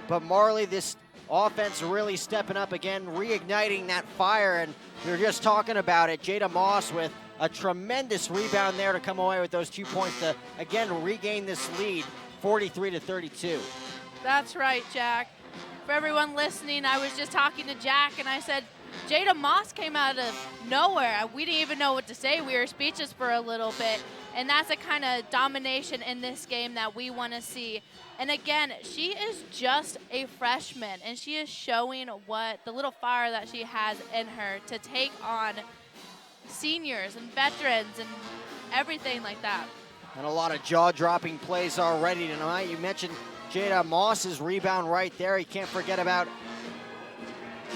But Marley, this offense really stepping up again, reigniting that fire. And we were just talking about it. Jada Moss with a tremendous rebound there to come away with those 2 points to, again, regain this lead, 43-32. That's right, Jack. For everyone listening, I was just talking to Jack, and I said, Jada Moss came out of nowhere. We didn't even know what to say. We were speechless for a little bit. And that's the kind of domination in this game that we want to see. And again, she is just a freshman, and she is showing what the little fire that she has in her to take on seniors and veterans and everything like that. And a lot of jaw-dropping plays already tonight. You mentioned Jada Moss's rebound right there. You can't forget about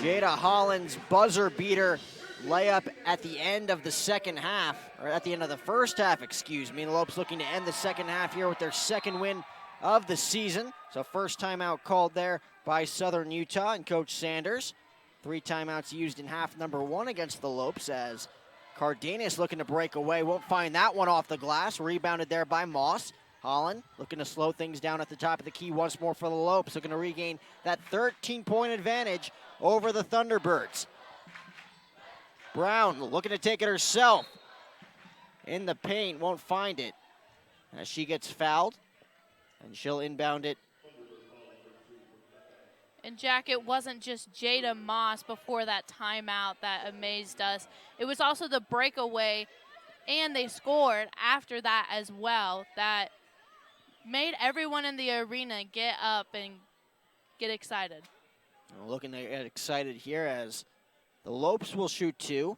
Jada Holland's buzzer beater layup at the end of the second half, or at the end of the first half, excuse me. The Lopes looking to end the second half here with their second win of the season. So first timeout called there by Southern Utah and Coach Sanders. 3 timeouts used in half number 1 against the Lopes as Cardenas looking to break away. Won't find that one off the glass. Rebounded there by Moss. Holland looking to slow things down at the top of the key once more for the Lopes. Looking to regain that 13-point advantage over the Thunderbirds. Brown looking to take it herself. In the paint, won't find it as she gets fouled. And she'll inbound it. And Jack, it wasn't just Jada Moss before that timeout that amazed us. It was also the breakaway, and they scored after that as well, that made everyone in the arena get up and get excited. Looking to get excited here as the Lopes will shoot 2.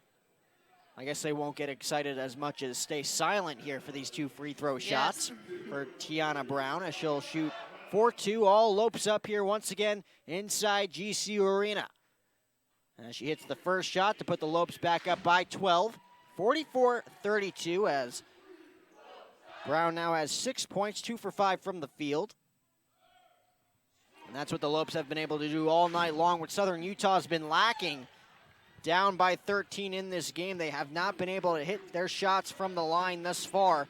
I guess they won't get excited as much as stay silent here for these 2 free throw shots for Tiana Brown as she'll shoot 4-2. All Lopes up here once again inside GCU Arena. As she hits the first shot to put the Lopes back up by 12. 44-32 as Brown now has 6 points, 2 for 5 from the field. And that's what the Lopes have been able to do all night long, which Southern Utah has been lacking. Down by 13 in this game. They have not been able to hit their shots from the line thus far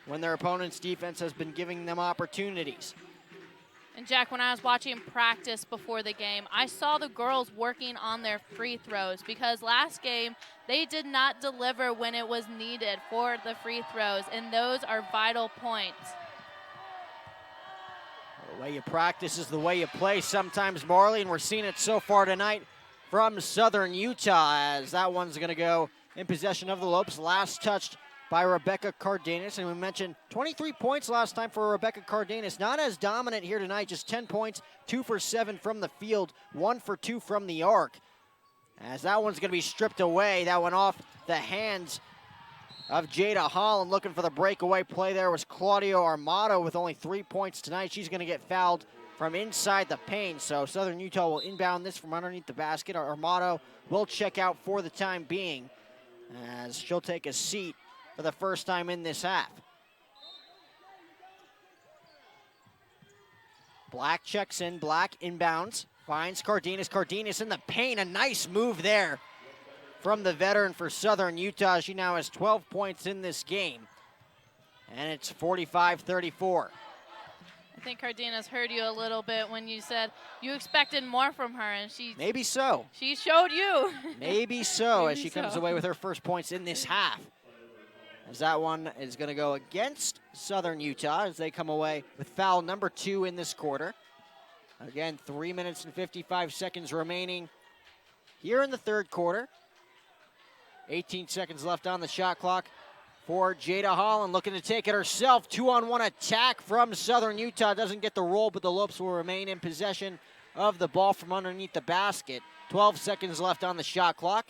when their opponent's defense has been giving them opportunities. And Jack, when I was watching practice before the game, I saw the girls working on their free throws because last game they did not deliver when it was needed for the free throws, and those are vital points. The way you practice is the way you play sometimes, Marley, and we're seeing it so far tonight from Southern Utah as that one's going to go in possession of the Lopes. Last touched by Rebecca Cardenas, and we mentioned 23 points last time for Rebecca Cardenas. Not as dominant here tonight, just 10 points, 2 for 7 from the field, 1 for 2 from the arc. As that one's going to be stripped away. That went off the hands of Jada Holland. Looking for the breakaway play there was Claudio Armato with only 3 points tonight. She's going to get fouled from inside the paint, so Southern Utah will inbound this from underneath the basket. Armato will check out for the time being as she'll take a seat for the first time in this half. Black checks in, Black inbounds, finds Cardenas. Cardenas in the paint, a nice move there from the veteran for Southern Utah. She now has 12 points in this game, and it's 45-34. I think Cardenas heard you a little bit when you said you expected more from her, and she maybe so. She showed you. Maybe so, Maybe as she so. comes away with her first points in this half. As that one is going to go against Southern Utah as they come away with foul number 2 in this quarter. Again, 3 minutes and 55 seconds remaining here in the third quarter. 18 seconds left on the shot clock for Jada Holland, looking to take it herself. 2-on-1 attack from Southern Utah. Doesn't get the roll, but the Lopes will remain in possession of the ball from underneath the basket. 12 seconds left on the shot clock.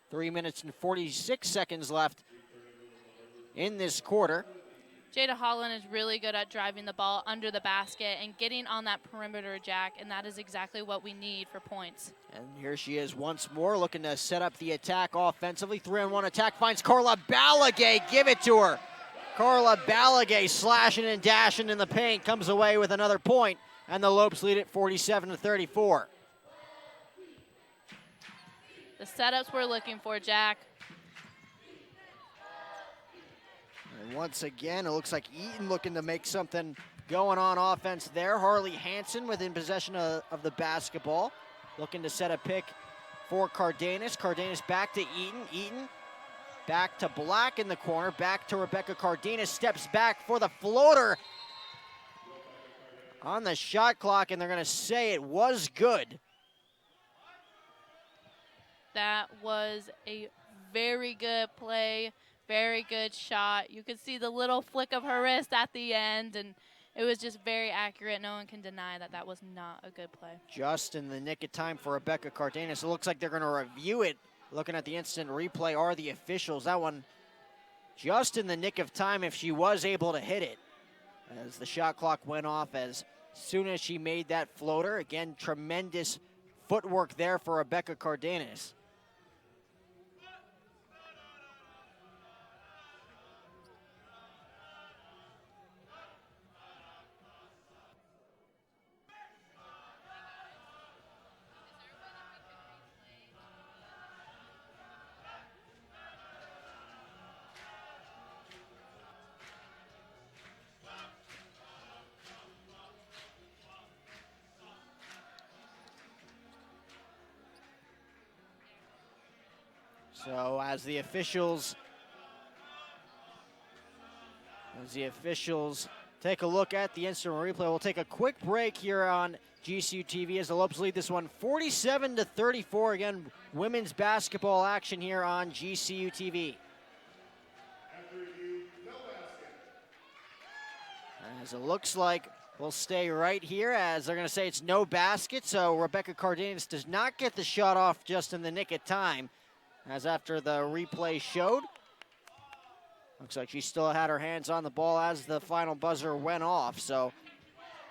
3 minutes and 46 seconds left in this quarter. Jada Holland is really good at driving the ball under the basket and getting on that perimeter, Jack, and that is exactly what we need for points. And here she is once more looking to set up the attack offensively. 3-on-1 attack, finds Carla Balagay. Give it to her. Carla Balagay slashing and dashing in the paint, comes away with another point, and the Lopes lead it 47-34. The setups we're looking for, Jack. And once again, it looks like Eaton looking to make something going on offense there. Harley Hansen within possession of the basketball. Looking to set a pick for Cardenas. Cardenas back to Eaton. Eaton back to Black in the corner. Back to Rebecca Cardenas. Steps back for the floater on the shot clock, and they're going to say it was good. That was a very good play. Very good shot. You could see the little flick of her wrist at the end, and it was just very accurate. No one can deny that that was not a good play. Just in the nick of time for Rebecca Cardenas. It looks like they're going to review it. Looking at the instant replay are the officials. That one just in the nick of time if she was able to hit it. As the shot clock went off as soon as she made that floater. Again, tremendous footwork there for Rebecca Cardenas. So as the officials take a look at the instant replay, we'll take a quick break here on GCU TV as the Lopes lead this one 47-34. Again, women's basketball action here on GCU TV. As it looks like we'll stay right here as they're going to say it's no basket. So Rebecca Cardenas does not get the shot off just in the nick of time. As after the replay showed, looks like she still had her hands on the ball as the final buzzer went off. So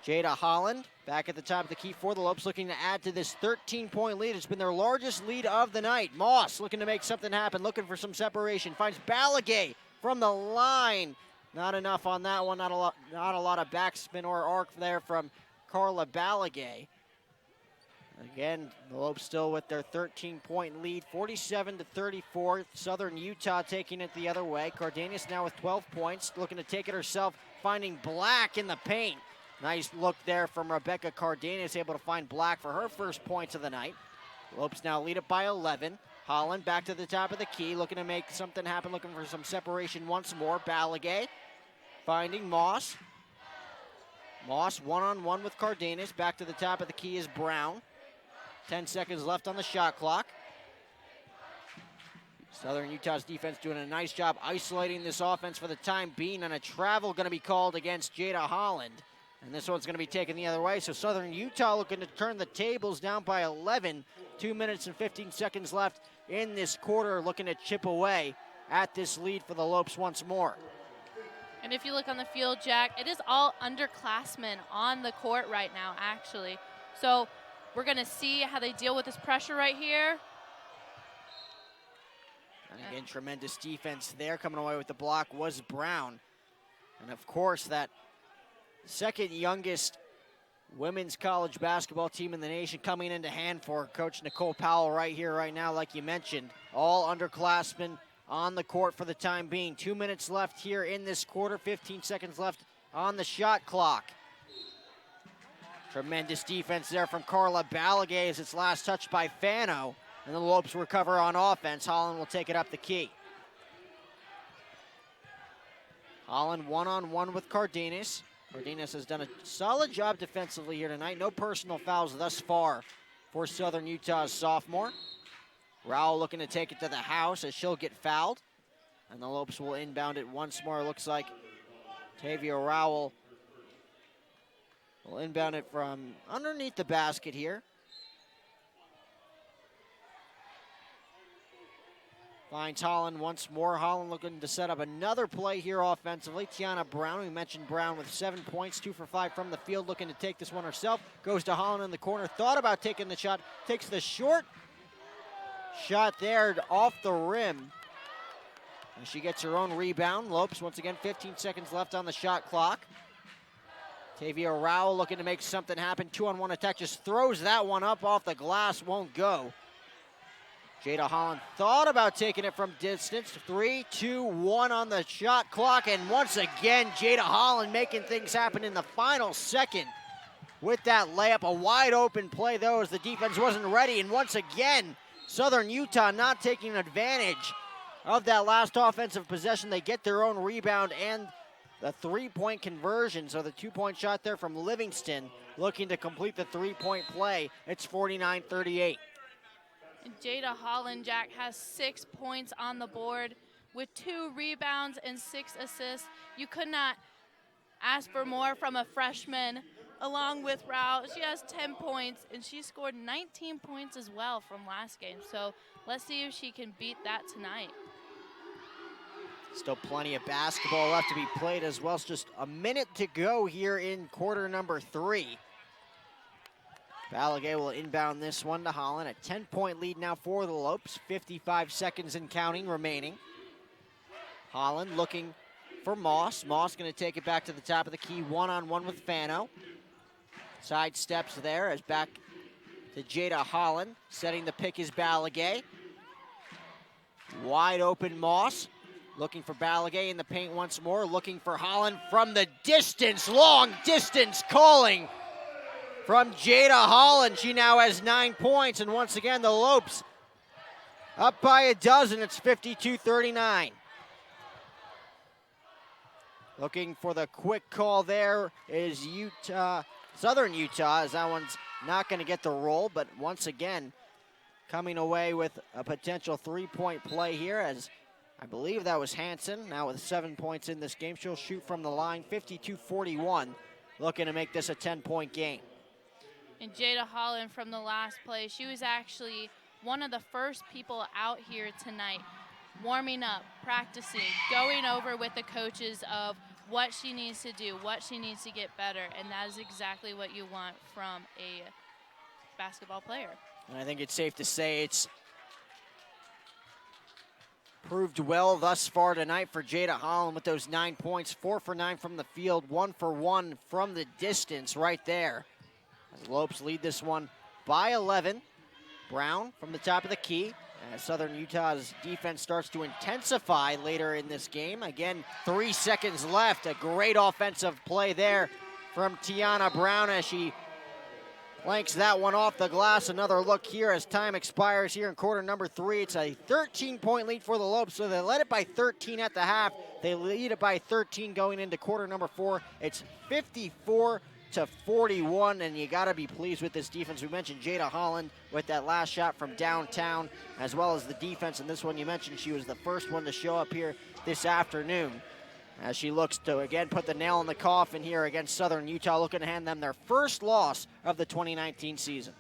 Jada Holland back at the top of the key for the Lopes, looking to add to this 13-point lead. It's been their largest lead of the night. Moss looking to make something happen, looking for some separation. Finds Balagay from the line. Not enough on that one. Not a lot of backspin or arc there from Carla Balagay. Again, the Lopes still with their 13-point lead, 47-34. Southern Utah taking it the other way. Cardenas now with 12 points, looking to take it herself, finding Black in the paint. Nice look there from Rebecca Cardenas, able to find Black for her first points of the night. Lopes now lead it by 11. Holland back to the top of the key, looking to make something happen, looking for some separation once more. Balagay finding Moss. Moss one-on-one with Cardenas. Back to the top of the key is Brown. 10 seconds left on the shot clock. Southern Utah's defense doing a nice job isolating this offense for the time being, and a travel going to be called against Jada Holland. And this one's going to be taken the other way. So Southern Utah looking to turn the tables down by 11. 2 minutes and 15 seconds left in this quarter, looking to chip away at this lead for the Lopes once more. And if you look on the field, Jack, it is all underclassmen on the court right now, actually. So we're going to see how they deal with this pressure right here. And again, tremendous defense there. Coming away with the block was Brown. And of course, that second youngest women's college basketball team in the nation coming into hand for Coach Nicole Powell right here, right now, like you mentioned. All underclassmen on the court for the time being. 2 minutes left here in this quarter, 15 seconds left on the shot clock. Tremendous defense there from Carla Balagay as it's last touched by Fano. And the Lopes recover on offense. Holland will take it up the key. Holland one-on-one with Cardenas. Cardenas has done a solid job defensively here tonight. No personal fouls thus far for Southern Utah's sophomore. Rowell looking to take it to the house as she'll get fouled. And the Lopes will inbound it once more. Looks like Tavia Rowell will inbound it from underneath the basket here. Finds Holland once more. Holland looking to set up another play here offensively. Tiana Brown, we mentioned Brown with 7 points, 2 for 5 from the field, looking to take this one herself. Goes to Holland in the corner, thought about taking the shot, takes the short shot there off the rim. And she gets her own rebound. Lopes, once again, 15 seconds left on the shot clock. Tavia Rowell looking to make something happen. 2-on-1 attack, just throws that one up off the glass, won't go. Jada Holland thought about taking it from distance. 3, 2, 1 on the shot clock. And once again, Jada Holland making things happen in the final second with that layup. A wide open play, though, as the defense wasn't ready. And once again, Southern Utah not taking advantage of that last offensive possession. They get their own rebound and the three-point conversion. So the two-point shot there from Livingston looking to complete the three-point play. It's 49-38. And Jada Holland, Jack, has 6 points on the board. with 2 rebounds and 6 assists. You could not ask for more from a freshman. Along with Rao, she has 10 points, and she scored 19 points as well from last game. So let's see if she can beat that tonight. Still plenty of basketball left to be played as well. It's just a minute to go here in quarter number 3. Balaguer will inbound this one to Holland. A 10-point lead now for the Lopes. 55 seconds and counting remaining. Holland looking for Moss. Moss going to take it back to the top of the key, one-on-one with Fano. Side steps there as back to Jada Holland. Setting the pick is Balaguer. Wide open Moss. Looking for Balaguer in the paint once more. Looking for Holland from the distance. Long distance calling from Jada Holland. She now has 9 points. And once again, the Lopes up by a dozen. It's 52-39. Looking for the quick call there is Southern Utah, as that one's not going to get the roll, but once again, coming away with a potential 3-point play here, as I believe that was Hanson. Now with 7 points in this game, she'll shoot from the line, 52-41, looking to make this a 10-point game. And Jada Holland from the last play, she was actually one of the first people out here tonight, warming up, practicing, going over with the coaches of what she needs to do, what she needs to get better, and that is exactly what you want from a basketball player. And I think it's safe to say it's proved well thus far tonight for Jada Holland with those 9 points, 4 for 9 from the field, 1 for 1 from the distance right there. As Lopes lead this one by 11. Brown from the top of the key. As Southern Utah's defense starts to intensify later in this game. Again, 3 seconds left. A great offensive play there from Tiana Brown as she flanks that one off the glass. Another look here as time expires here in quarter number 3. It's a 13-point lead for the Lopes, so they led it by 13 at the half. They lead it by 13 going into quarter number 4. It's 54-41, and you got to be pleased with this defense. We mentioned Jada Holland with that last shot from downtown, as well as the defense in this one. You mentioned she was the first one to show up here this afternoon, as she looks to, again, put the nail in the coffin here against Southern Utah, looking to hand them their first loss of the 2019 season.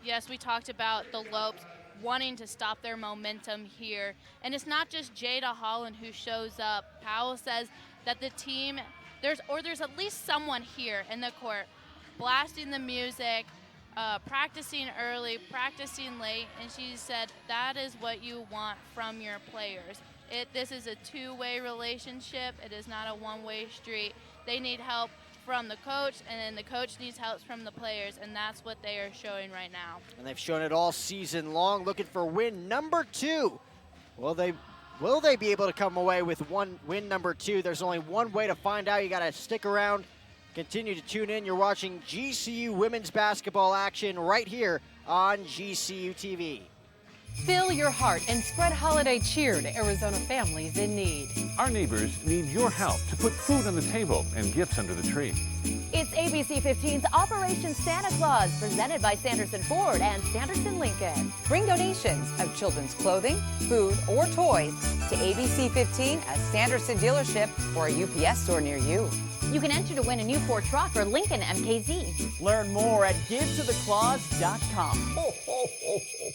Yes, we talked about the Lopes wanting to stop their momentum here, and it's not just Jada Holland who shows up. Powell says that the team, there's at least someone here in the court blasting the music, practicing early, practicing late, and she said that is what you want from your players. This is a two-way relationship. It is not a one-way street. They need help from the coach, and then the coach needs help from the players, and that's what they are showing right now. And they've shown it all season long, looking for win number 2. Will they be able to come away with win number 2? There's only one way to find out. You got to stick around, continue to tune in. You're watching GCU women's basketball action right here on GCU TV. Fill your heart and spread holiday cheer to Arizona families in need. Our neighbors need your help to put food on the table and gifts under the tree. It's ABC 15's Operation Santa Claus, presented by Sanderson Ford and Sanderson Lincoln. Bring donations of children's clothing, food, or toys to ABC 15, a Sanderson dealership, or a UPS store near you. You can enter to win a new Ford truck or Lincoln MKZ. Learn more at givetotheclaus.com. Ho, ho, ho, ho.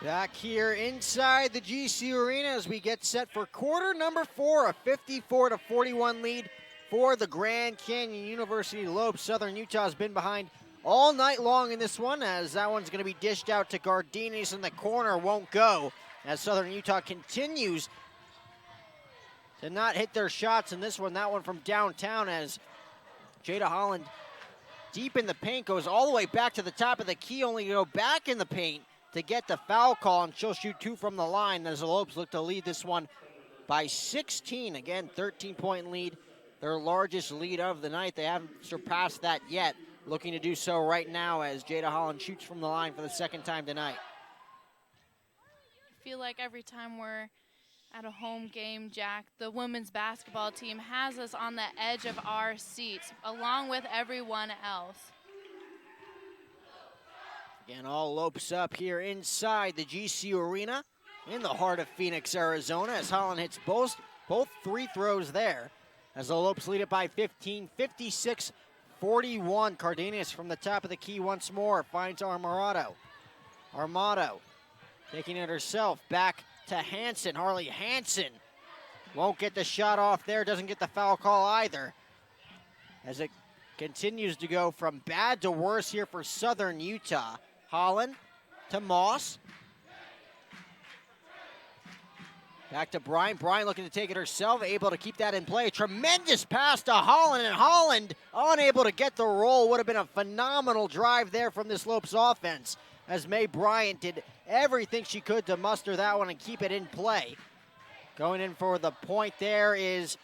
Back here inside the GCU Arena as we get set for quarter number 4, a 54-41 lead for the Grand Canyon University Lopes. Southern Utah has been behind all night long in this one, as that one's going to be dished out to Gardinis in the corner, won't go, as Southern Utah continues to not hit their shots in this one. That one from downtown, as Jada Holland deep in the paint goes all the way back to the top of the key, only to go back in the paint to get the foul call, and she'll shoot 2 from the line as the Lopes look to lead this one by 16. Again, 13-point lead, their largest lead of the night. They haven't surpassed that yet. Looking to do so right now as Jada Holland shoots from the line for the second time tonight. I feel like every time we're at a home game, Jack, the women's basketball team has us on the edge of our seats, along with everyone else. Again, all Lopes up here inside the GCU Arena. in the heart of Phoenix, Arizona, as Holland hits both free throws there. As the Lopes lead it by 15, 56-41. Cardenas from the top of the key once more, finds Armato. Armato taking it herself, back to Hansen. Harley Hansen won't get the shot off there, doesn't get the foul call either. As it continues to go from bad to worse here for Southern Utah. Holland to Moss. Back to Bryant. Bryant looking to take it herself, able to keep that in play. Tremendous pass to Holland, and Holland unable to get the roll. Would have been a phenomenal drive there from this Lopes offense, as May Bryant did everything she could to muster that one and keep it in play. Going in for the point there is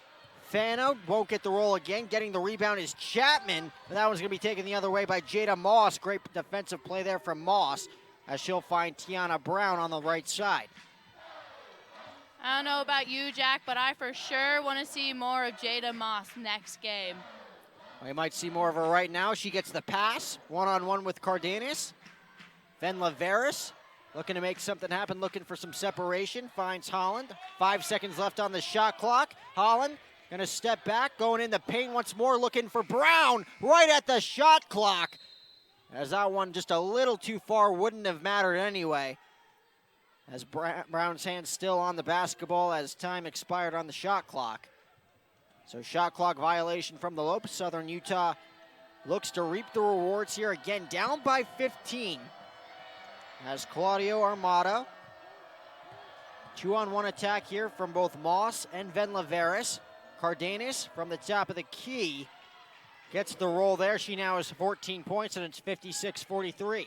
Fano. Won't get the roll again. Getting the rebound is Chapman, but that one's going to be taken the other way by Jada Moss. Great defensive play there from Moss, as she'll find Tiana Brown on the right side. I don't know about you, Jack, but I for sure want to see more of Jada Moss next game. We might see more of her right now. She gets the pass, one-on-one with Cardenas. Venla Veras looking to make something happen, looking for some separation, finds Holland. 5 seconds left on the shot clock. Holland gonna step back, going in the paint once more, looking for Brown right at the shot clock. As that one just a little too far, wouldn't have mattered anyway. As Brown's hand still on the basketball as time expired on the shot clock. So shot clock violation from the Lopes. Southern Utah looks to reap the rewards here again, down by 15. As Claudio Armado. 2-on-1 attack here from both Moss and Venla Veras. Cardenas from the top of the key gets the roll there. She now has 14 points, and it's 56-43.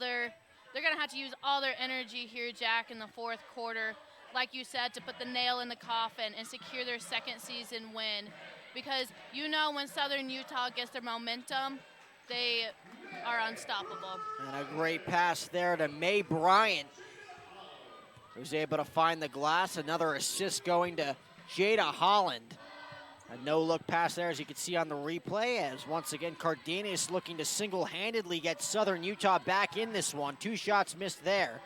They're going to have to use all their energy here, Jack, in the fourth quarter, like you said, to put the nail in the coffin and secure their second season win. Because you know when Southern Utah gets their momentum, they are unstoppable. And a great pass there to May Bryant, who's able to find the glass. Another assist going to Jada Holland. A no-look pass there, as you can see on the replay, as once again Cardenas looking to single-handedly get Southern Utah back in this one. 2 shots missed there.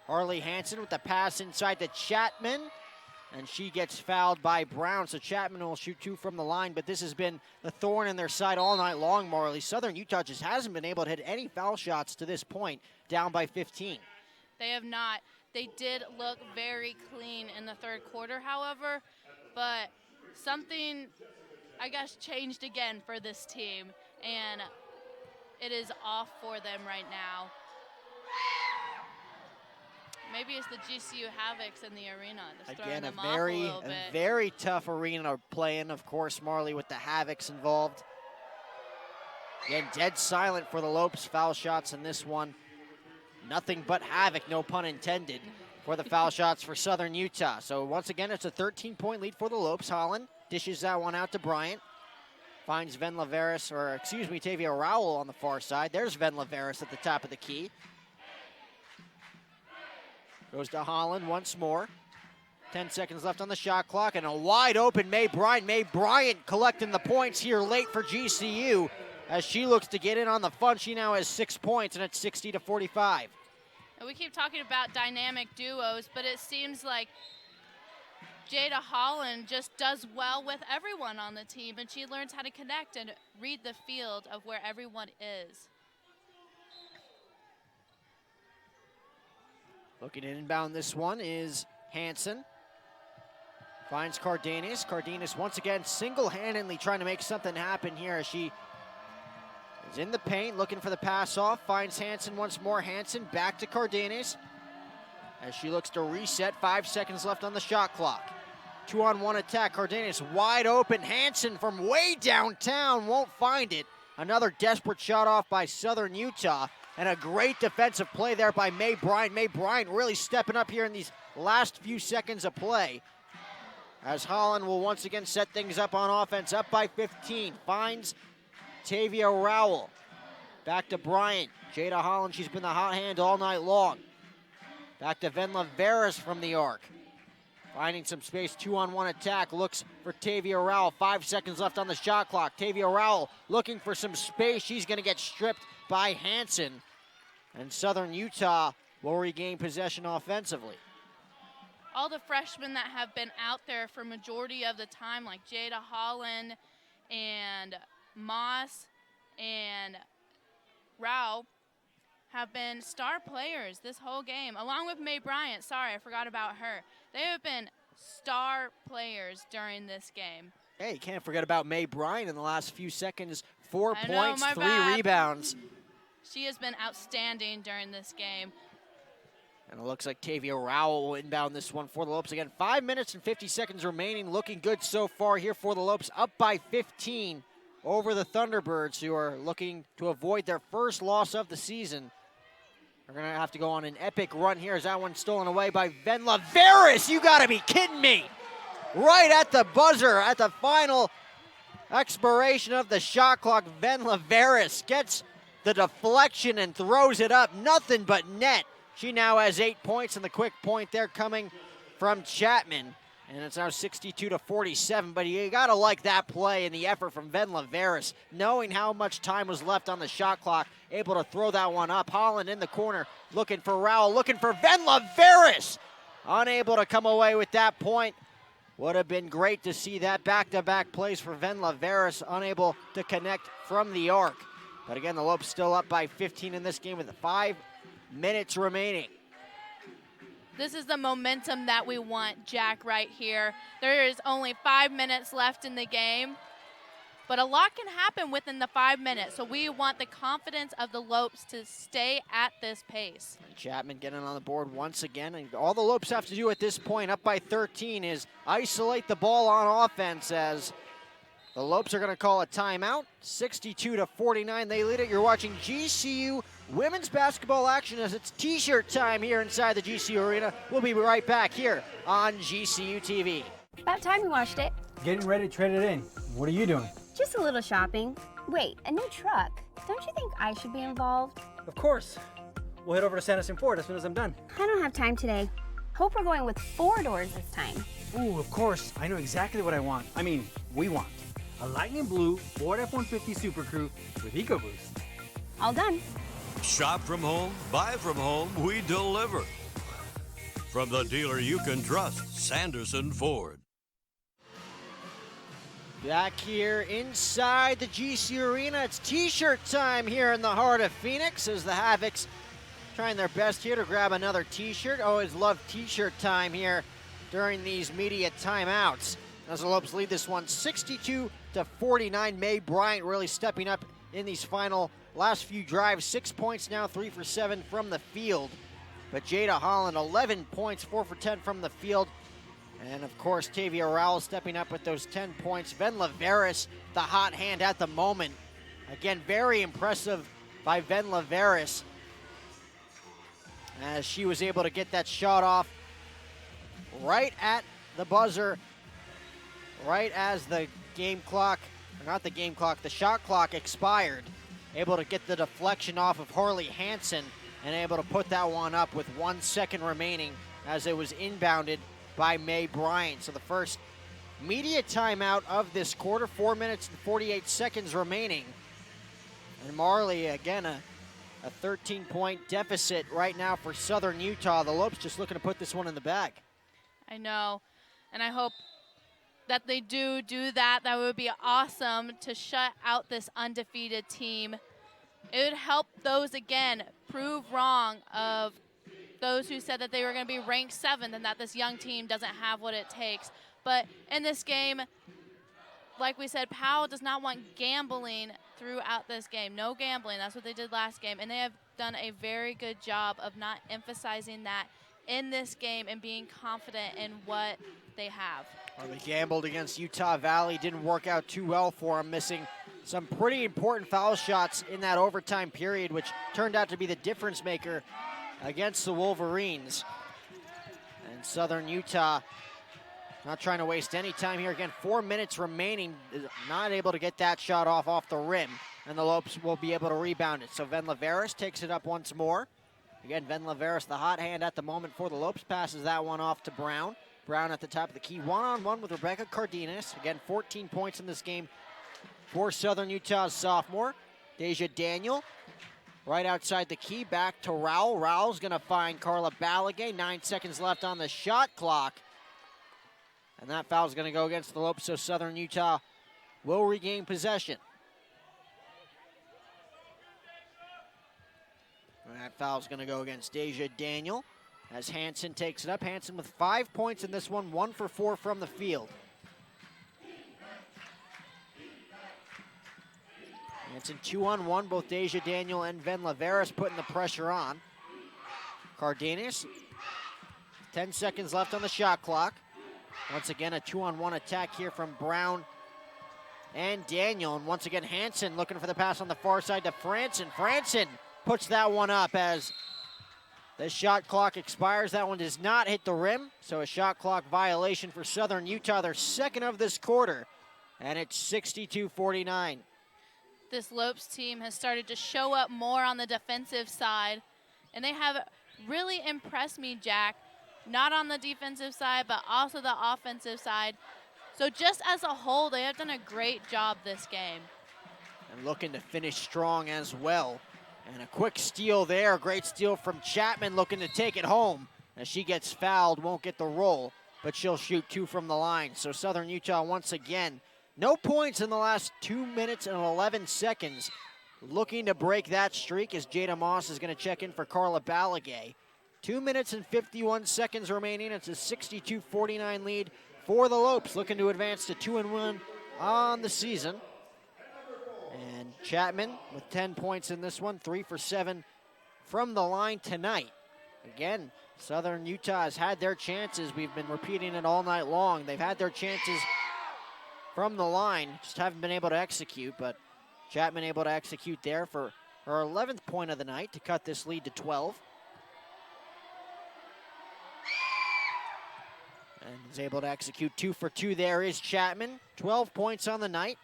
Harley Hansen with the pass inside to Chapman, and she gets fouled by Brown, so Chapman will shoot 2 from the line, but this has been the thorn in their side all night long, Marley. Southern Utah just hasn't been able to hit any foul shots to this point, down by 15. They have not. They did look very clean in the third quarter, however, but something, I guess, changed again for this team, and it is off for them right now. Maybe it's the GCU Havocs in the arena. Just Again, them a very tough arena to play in, of course, Marley, with the Havocs involved. Again, dead silent for the Lopes foul shots in this one. Nothing but havoc, no pun intended, for the foul shots for Southern Utah. So once again, it's a 13-point lead for the Lopes. Holland dishes that one out to Bryant. Finds Venla Veras, or excuse me, Tavia Rowell on the far side. There's Venla Veras at the top of the key. Goes to Holland once more. 10 seconds left on the shot clock, and a wide open May Bryant. May Bryant collecting the points here late for GCU as she looks to get in on the fun. She now has 6 points, and it's 60-45. And we keep talking about dynamic duos, but it seems like Jada Holland just does well with everyone on the team, and she learns how to connect and read the field of where everyone is. Looking to inbound this one is Hansen. Finds Cardenas. Cardenas once again single-handedly trying to make something happen here as she is in the paint, looking for the pass off. Finds Hansen once more. Hansen back to Cardenas as she looks to reset. 5 seconds left on the shot clock. 2-on-1 attack. Cardenas wide open. Hansen from way downtown won't find it. Another desperate shot off by Southern Utah. And a great defensive play there by May Bryant. May Bryant really stepping up here in these last few seconds of play, as Holland will once again set things up on offense. Up by 15. Finds Tavia Rowell. Back to Bryant. Jada Holland, she's been the hot hand all night long. Back to Venla Veras from the arc. Finding some space, 2-on-1 attack. Looks for Tavia Rowell. 5 seconds left on the shot clock. Tavia Rowell looking for some space. She's going to get stripped by Hansen. And Southern Utah will regain possession offensively. All the freshmen that have been out there for majority of the time, like Jada Holland and Moss and Rao, have been star players this whole game, along with Mae Bryant. Sorry, I forgot about her. They have been star players during this game. Hey, you can't forget about Mae Bryant in the last few seconds. 4 I know, points, my 3 bad. rebounds. She has been outstanding during this game. And it looks like Tavia Rowell will inbound this one for the Lopes. Again, 5 minutes and 50 seconds remaining. Looking good so far here for the Lopes. Up by 15 over the Thunderbirds, who are looking to avoid their first loss of the season. They're going to have to go on an epic run here as that one's stolen away by Venla Veris. You got to be kidding me. Right at the buzzer, at the final expiration of the shot clock, Venla Veris gets the deflection and throws it up. Nothing but net. She now has 8 points, and the quick point there coming from Chapman. And it's now 62-47, but you gotta like that play and the effort from Venla Veris, knowing how much time was left on the shot clock, able to throw that one up. Holland in the corner, looking for Rowell, looking for Venla Veris. Unable to come away with that point. Would have been great to see that back-to-back plays for Venla Veris, unable to connect from the arc. But again, the Lopes still up by 15 in this game with 5 minutes remaining. This is the momentum that we want, Jack, right here. There is only 5 minutes left in the game, but a lot can happen within the 5 minutes, so we want the confidence of the Lopes to stay at this pace. And Chapman getting on the board once again, and all the Lopes have to do at this point, up by 13, is isolate the ball on offense as the Lopes are going to call a timeout. 62-49, they lead it. You're watching GCU women's basketball action as it's t-shirt time here inside the GCU Arena. We'll be right back here on GCU TV. About time we watched it. Getting ready to trade it in. What are you doing? Just a little shopping. Wait, a new truck. Don't you think I should be involved? Of course. We'll head over to Sanderson Ford as soon as I'm done. I don't have time today. Hope we're going with 4 doors this time. Ooh, of course. I know exactly what I want. I mean, we want. A lightning blue Ford F-150 Super Crew with EcoBoost. All done. Shop from home, buy from home, we deliver. From the dealer you can trust, Sanderson Ford. Back here inside the GCU Arena, it's t-shirt time here in the heart of Phoenix as the Havocs trying their best here to grab another t-shirt. Always love t-shirt time here during these media timeouts. As the Lopes lead this one 62-49. Mae Bryant really stepping up in these last few drives. 6 points now, 3 for 7 from the field. But Jada Holland, 11 points, 4 for 10 from the field. And of course, Tavia Rowell stepping up with those 10 points. Venla Veris, the hot hand at the moment. Again, very impressive by Venla Veris as she was able to get that shot off right at the buzzer, right as the game clock, or not the game clock, the shot clock expired. Able to get the deflection off of Harley Hansen and able to put that one up with 1 second remaining as it was inbounded by Mae Bryant. So the first media timeout of this quarter, 4 minutes and 48 seconds remaining. And Marley, again, a 13-point deficit right now for Southern Utah. The Lopes just looking to put this one in the bag. I know, and I hope that they do that. That would be awesome to shut out this undefeated team. It would help those, again, prove wrong of those who said that they were going to be ranked 7th and that this young team doesn't have what it takes. But in this game, like we said, Powell does not want gambling throughout this game. No gambling. That's what they did last game. And they have done a very good job of not emphasizing that in this game and being confident in what they have. Well, they gambled against Utah Valley. Didn't work out too well for them, missing some pretty important foul shots in that overtime period, which turned out to be the difference maker against the Wolverines. And Southern Utah not trying to waste any time here. Again, 4 minutes remaining, not able to get that shot off the rim, and the Lopes will be able to rebound it. So Venla Veris takes it up once more. Again, Venla Veris, the hot hand at the moment for the Lopes, passes that one off to Brown. Brown at the top of the key, one-on-one with Rebecca Cardenas. Again, 14 points in this game for Southern Utah's sophomore. Deja Daniel right outside the key, back to Rowell. Rowell's gonna find Carla Balagay. 9 seconds left on the shot clock. And that foul's gonna go against the Lopes, so Southern Utah will regain possession. And that foul's gonna go against Deja Daniel as Hansen takes it up. Hansen with 5 points in this one, 1 for 4 from the field. Hansen 2-on-1, both Deja Daniel and Ven Laveras putting the pressure on. Cardenas, 10 seconds left on the shot clock. Once again, a 2-on-1 attack here from Brown and Daniel. And once again, Hansen looking for the pass on the far side to Franson. Franson puts that one up as the shot clock expires. That one does not hit the rim, so a shot clock violation for Southern Utah, their second of this quarter, and it's 62-49. This Lopes team has started to show up more on the defensive side, and they have really impressed me, Jack, not on the defensive side, but also the offensive side. So just as a whole, they have done a great job this game. And looking to finish strong as well. And a quick steal there, great steal from Chapman, looking to take it home. As she gets fouled, won't get the roll, but she'll shoot 2 from the line. So Southern Utah once again, no points in the last 2 minutes and 11 seconds. Looking to break that streak as Jada Moss is going to check in for Carla Balagay. 2 minutes and 51 seconds remaining. It's a 62-49 lead for the Lopes, looking to advance to 2-1 on the season. And Chapman with 10 points in this one, 3 for 7 from the line tonight. Again, Southern Utah has had their chances. We've been repeating it all night long. They've had their chances from the line, just haven't been able to execute, but Chapman able to execute there for her 11th point of the night to cut this lead to 12. And is able to execute 2 for 2 there is Chapman. 12 points on the night.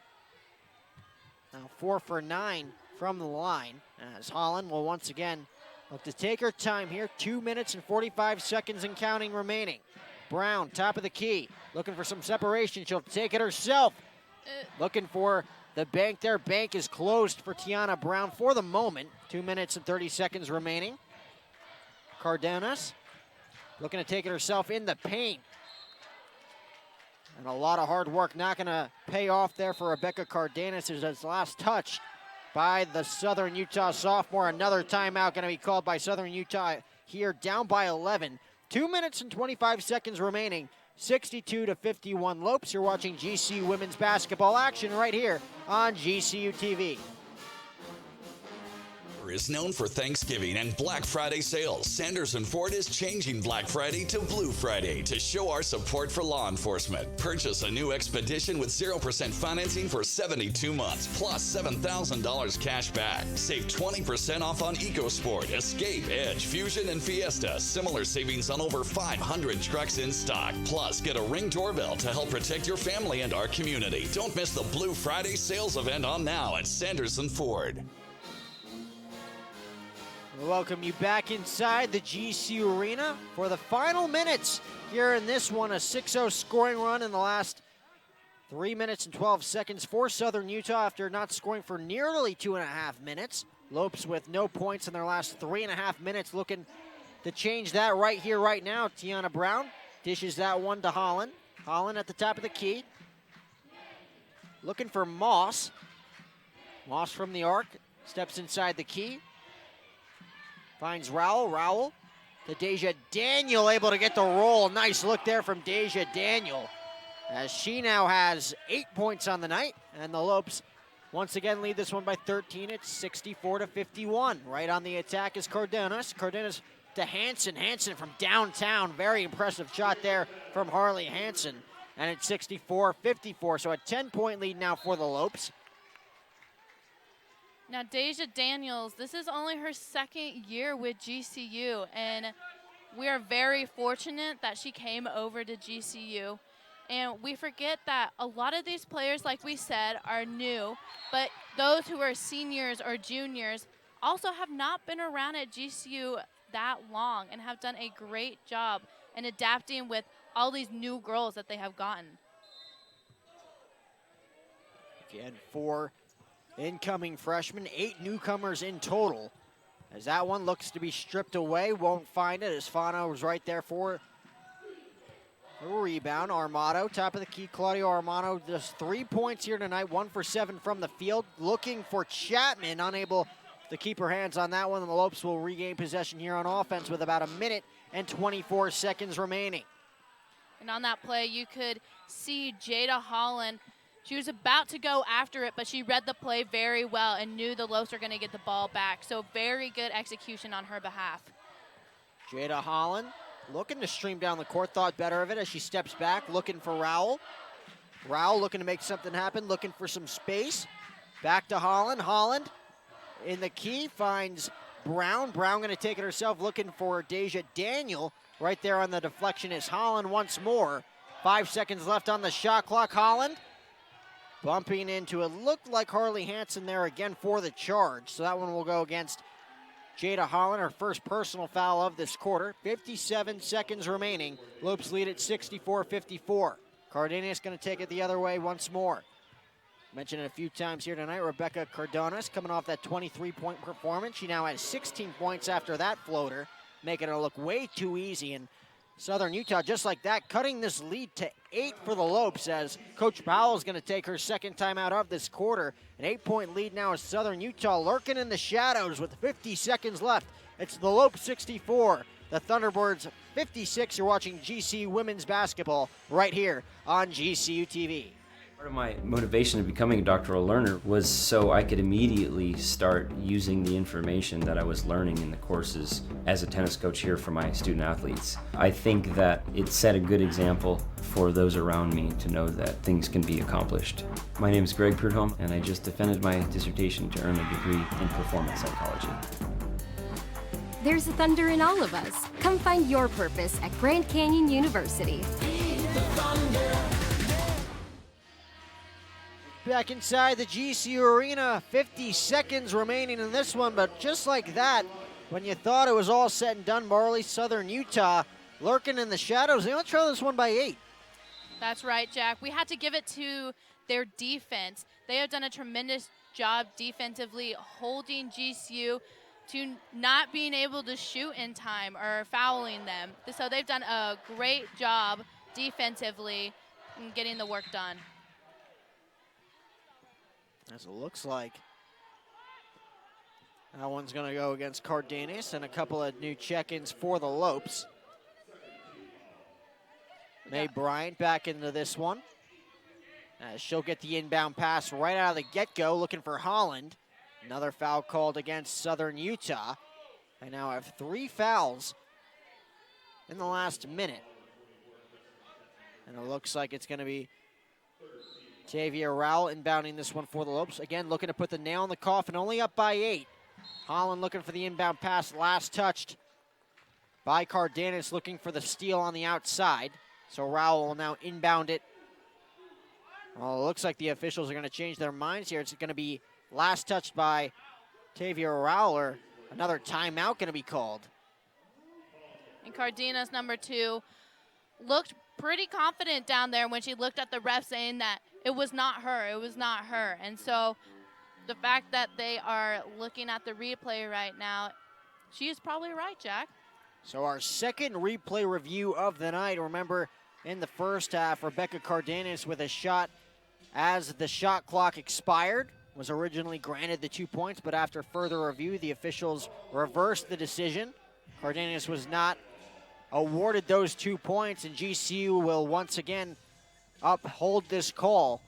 Now 4 for 9 from the line as Holland will once again look to take her time here. 2 minutes and 45 seconds and counting remaining. Brown, top of the key, looking for some separation. She'll take it herself. Looking for the bank there. Bank is closed for Tiana Brown for the moment. 2 minutes and 30 seconds remaining. Cardenas looking to take it herself in the paint. And a lot of hard work not going to pay off there for Rebecca Cardenas as his last touch by the Southern Utah sophomore. Another timeout going to be called by Southern Utah here, down by 11. 2 minutes and 25 seconds remaining. 62-51 Lopes. You're watching GCU women's basketball action right here on GCU TV. Is known for Thanksgiving and Black Friday sales. Sanderson Ford is changing Black Friday to Blue Friday to show our support for law enforcement. Purchase a new Expedition with 0% financing for 72 months, plus $7,000 cash back. Save 20% off on EcoSport, Escape, Edge, Fusion, and Fiesta. Similar savings on over 500 trucks in stock. Plus, get a Ring doorbell to help protect your family and our community. Don't miss the Blue Friday sales event on now at Sanderson Ford. We'll welcome you back inside the GCU Arena for the final minutes here in this one. A 6-0 scoring run in the last 3 minutes and 12 seconds for Southern Utah after not scoring for nearly 2.5 minutes. Lopes with no points in their last 3.5 minutes, looking to change that right here, right now. Tiana Brown dishes that one to Holland. Holland at the top of the key. Looking for Moss. Moss from the arc, steps inside the key. Finds Rowell. Rowell to Deja Daniel, able to get the roll. Nice look there from Deja Daniel as she now has 8 points on the night. And the Lopes once again lead this one by 13. It's 64-51. Right on the attack is Cardenas. Cardenas to Hansen. Hansen from downtown. Very impressive shot there from Harley Hansen. And it's 64-54. So a 10-point lead now for the Lopes. Now, Deja Daniels, this is only her second year with GCU, and we are very fortunate that she came over to GCU. And we forget that a lot of these players, like we said, are new, but those who are seniors or juniors also have not been around at GCU that long and have done a great job in adapting with all these new girls that they have gotten. Again, 4 incoming freshmen, 8 newcomers in total As that one looks to be stripped away, won't find it as Fano was right there for the rebound. Armato, top of the key, Claudio Armato, just 3 points here tonight, 1 for 7 from the field. Looking for Chapman, unable to keep her hands on that one, and the Lopes will regain possession here on offense with about 1 minute and 24 seconds remaining. And on that play, you could see Jada Holland. She was about to go after it, but she read the play very well and knew the Lopes were going to get the ball back. So very good execution on her behalf. Jada Holland looking to stream down the court, thought better of it as she steps back, looking for Rowell. Rowell looking to make something happen, looking for some space. Back to Holland. Holland in the key finds Brown. Brown going to take it herself, looking for Deja Daniel. Right there on the deflection is Holland once more. 5 seconds left on the shot clock. Holland bumping into it. Looked like Harley Hansen there again for the charge. So that one will go against Jada Holland, her first personal foul of this quarter. 57 seconds remaining. Lopes lead at 64-54. Cardenas going to take it the other way once more. Mentioned it a few times here tonight, Rebecca Cardonas coming off that 23-point performance. She now has 16 points after that floater, making it look way too easy. And Southern Utah, just like that, cutting this lead to 8 for the Lopes as Coach Powell is going to take her second time out of this quarter. An 8-point lead now is Southern Utah lurking in the shadows with 50 seconds left. It's the Lopes 64, the Thunderbirds 56. You're watching GCU women's basketball right here on GCU TV. Part of my motivation of becoming a doctoral learner was so I could immediately start using the information that I was learning in the courses as a tennis coach here for my student athletes. I think that it set a good example for those around me to know that things can be accomplished. My name is Greg Prudhomme, and I just defended my dissertation to earn a degree in performance psychology. There's a thunder in all of us. Come find your purpose at Grand Canyon University. Back inside the GCU Arena, 50 seconds remaining in this one, but just like that, when you thought it was all said and done, Marley, Southern Utah lurking in the shadows. They only trail this one by 8. That's right, Jack. We had to give it to their defense. They have done a tremendous job defensively, holding GCU to not being able to shoot in time or fouling them. So they've done a great job defensively in getting the work done. As it looks like that one's going to go against Cardenas, and a couple of new check-ins for the Lopes. Mae Bryant back into this one. She'll get the inbound pass right out of the get-go, looking for Holland. Another foul called against Southern Utah. They now have 3 fouls in the last minute. And it looks like it's going to be Tavia Rowell inbounding this one for the Lopes. Again, looking to put the nail in the coffin, only up by 8. Holland looking for the inbound pass, last touched by Cardenas, looking for the steal on the outside. So Rowell will now inbound it. Well, it looks like the officials are going to change their minds here. It's going to be last touched by Tavia Rowell, or another timeout going to be called. And Cardenas, number 2, looked pretty confident down there when she looked at the ref saying that it was not her, it was not her. And so the fact that they are looking at the replay right now, she is probably right, Jack. So our second replay review of the night. Remember, in the first half, Rebecca Cardenas with a shot as the shot clock expired, was originally granted the 2 points, but after further review, the officials reversed the decision. Cardenas was not awarded those 2 points, and GCU will once again uphold this call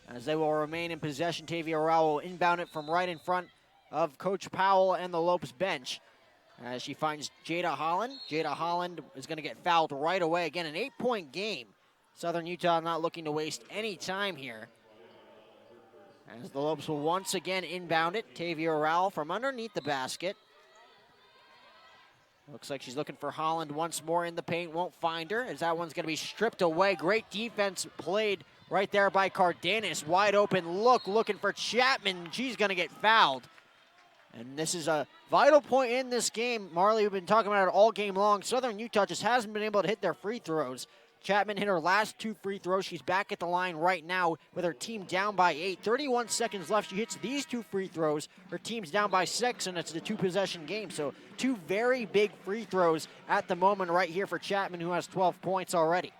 as they will remain in possession. Tavia Rowell will inbound it from right in front of Coach Powell and the Lopes bench as she finds Jada Holland. Jada Holland is going to get fouled right away. Again, an 8-point game. Southern Utah not looking to waste any time here, as the Lopes will once again inbound it. Tavia Rowell from underneath the basket. Looks like she's looking for Holland once more in the paint. Won't find her as that one's going to be stripped away. Great defense played right there by Cardenas. Wide open look, looking for Chapman. She's going to get fouled. And this is a vital point in this game. Marley, we've been talking about it all game long. Southern Utah just hasn't been able to hit their free throws. Chapman hit her last 2 free throws. She's back at the line right now with her team down by 8. 31 seconds left. She hits these 2 free throws. Her team's down by 6, and it's a 2-possession game. So 2 very big free throws at the moment right here for Chapman, who has 12 points already.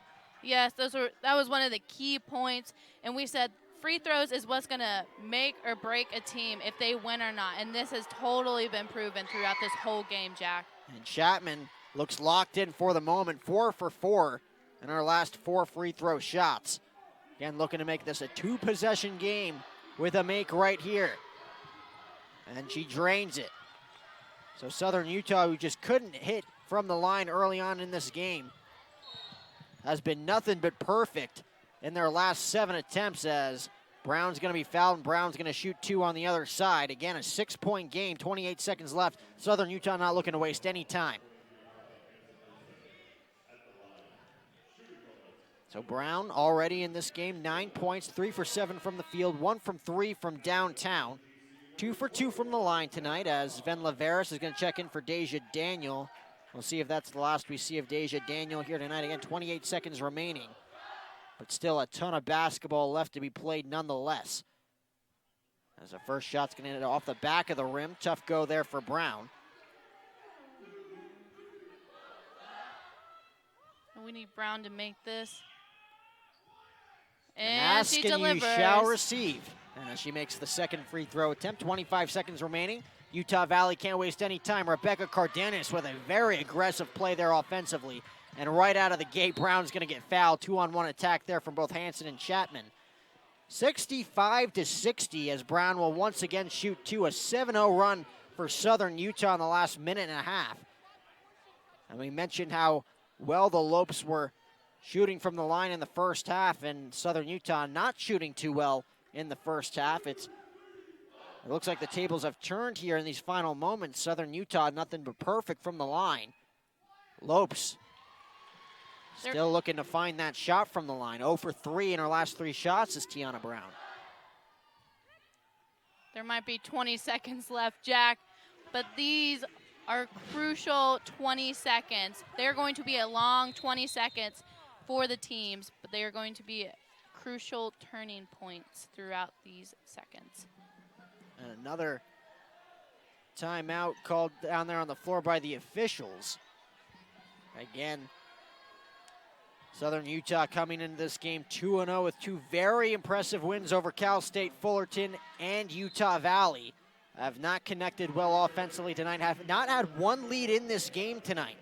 Yes, that was one of the key points. And we said free throws is what's going to make or break a team if they win or not. And this has totally been proven throughout this whole game, Jack. And Chapman looks locked in for the moment, 4 for 4 in our last 4 free throw shots. Again, looking to make this a 2-possession game with a make right here. And she drains it. So Southern Utah, who just couldn't hit from the line early on in this game, has been nothing but perfect in their last 7 attempts, as Brown's going to be fouled and Brown's going to shoot 2 on the other side. Again, a 6-point game, 28 seconds left. Southern Utah not looking to waste any time. So Brown already in this game, 9 points, 3 for 7 from the field, 1 from 3 from downtown, 2 for 2 from the line tonight, as Ven Laveris is going to check in for Deja Daniel. We'll see if that's the last we see of Deja Daniel here tonight. Again, 28 seconds remaining, but still a ton of basketball left to be played nonetheless. As the first shot's going to hit off the back of the rim. Tough go there for Brown. We need Brown to make this. And ask she and delivers. You shall receive. And she makes the second free throw attempt. 25 seconds remaining. Utah Valley can't waste any time. Rebecca Cardenas with a very aggressive play there offensively. And right out of the gate, Brown's going to get fouled. 2-on-1 attack there from both Hanson and Chapman. 65-60 as Brown will once again shoot 2. A 7-0 run for Southern Utah in the last minute and a half. And we mentioned how well the Lopes were shooting from the line in the first half, and Southern Utah not shooting too well in the first half. It looks like the tables have turned here in these final moments. Southern Utah nothing but perfect from the line. Lopes still looking to find that shot from the line. 0 for 3 in her last 3 shots is Tiana Brown. There might be 20 seconds left, Jack, but these are crucial 20 seconds. They're going to be a long 20 seconds for the teams, but they are going to be crucial turning points throughout these seconds. And another timeout called down there on the floor by the officials. Again, Southern Utah coming into this game 2-0 with 2 very impressive wins over Cal State Fullerton and Utah Valley. Have not connected well offensively tonight, have not had 1 lead in this game tonight.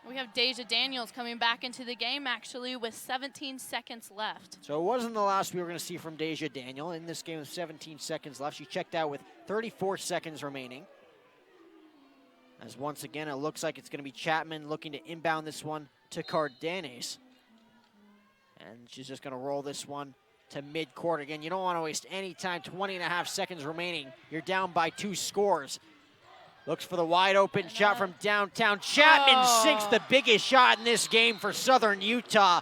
We have Deja Daniels coming back into the game, actually, with 17 seconds left. So it wasn't the last we were going to see from Deja Daniel in this game with 17 seconds left. She checked out with 34 seconds remaining. As once again, it looks like it's going to be Chapman looking to inbound this one to Cardenas. And she's just going to roll this one to midcourt. Again, you don't want to waste any time. 20.5 seconds remaining. You're down by 2 scores. Looks for the wide open shot from downtown. Chapman sinks the biggest shot in this game for Southern Utah.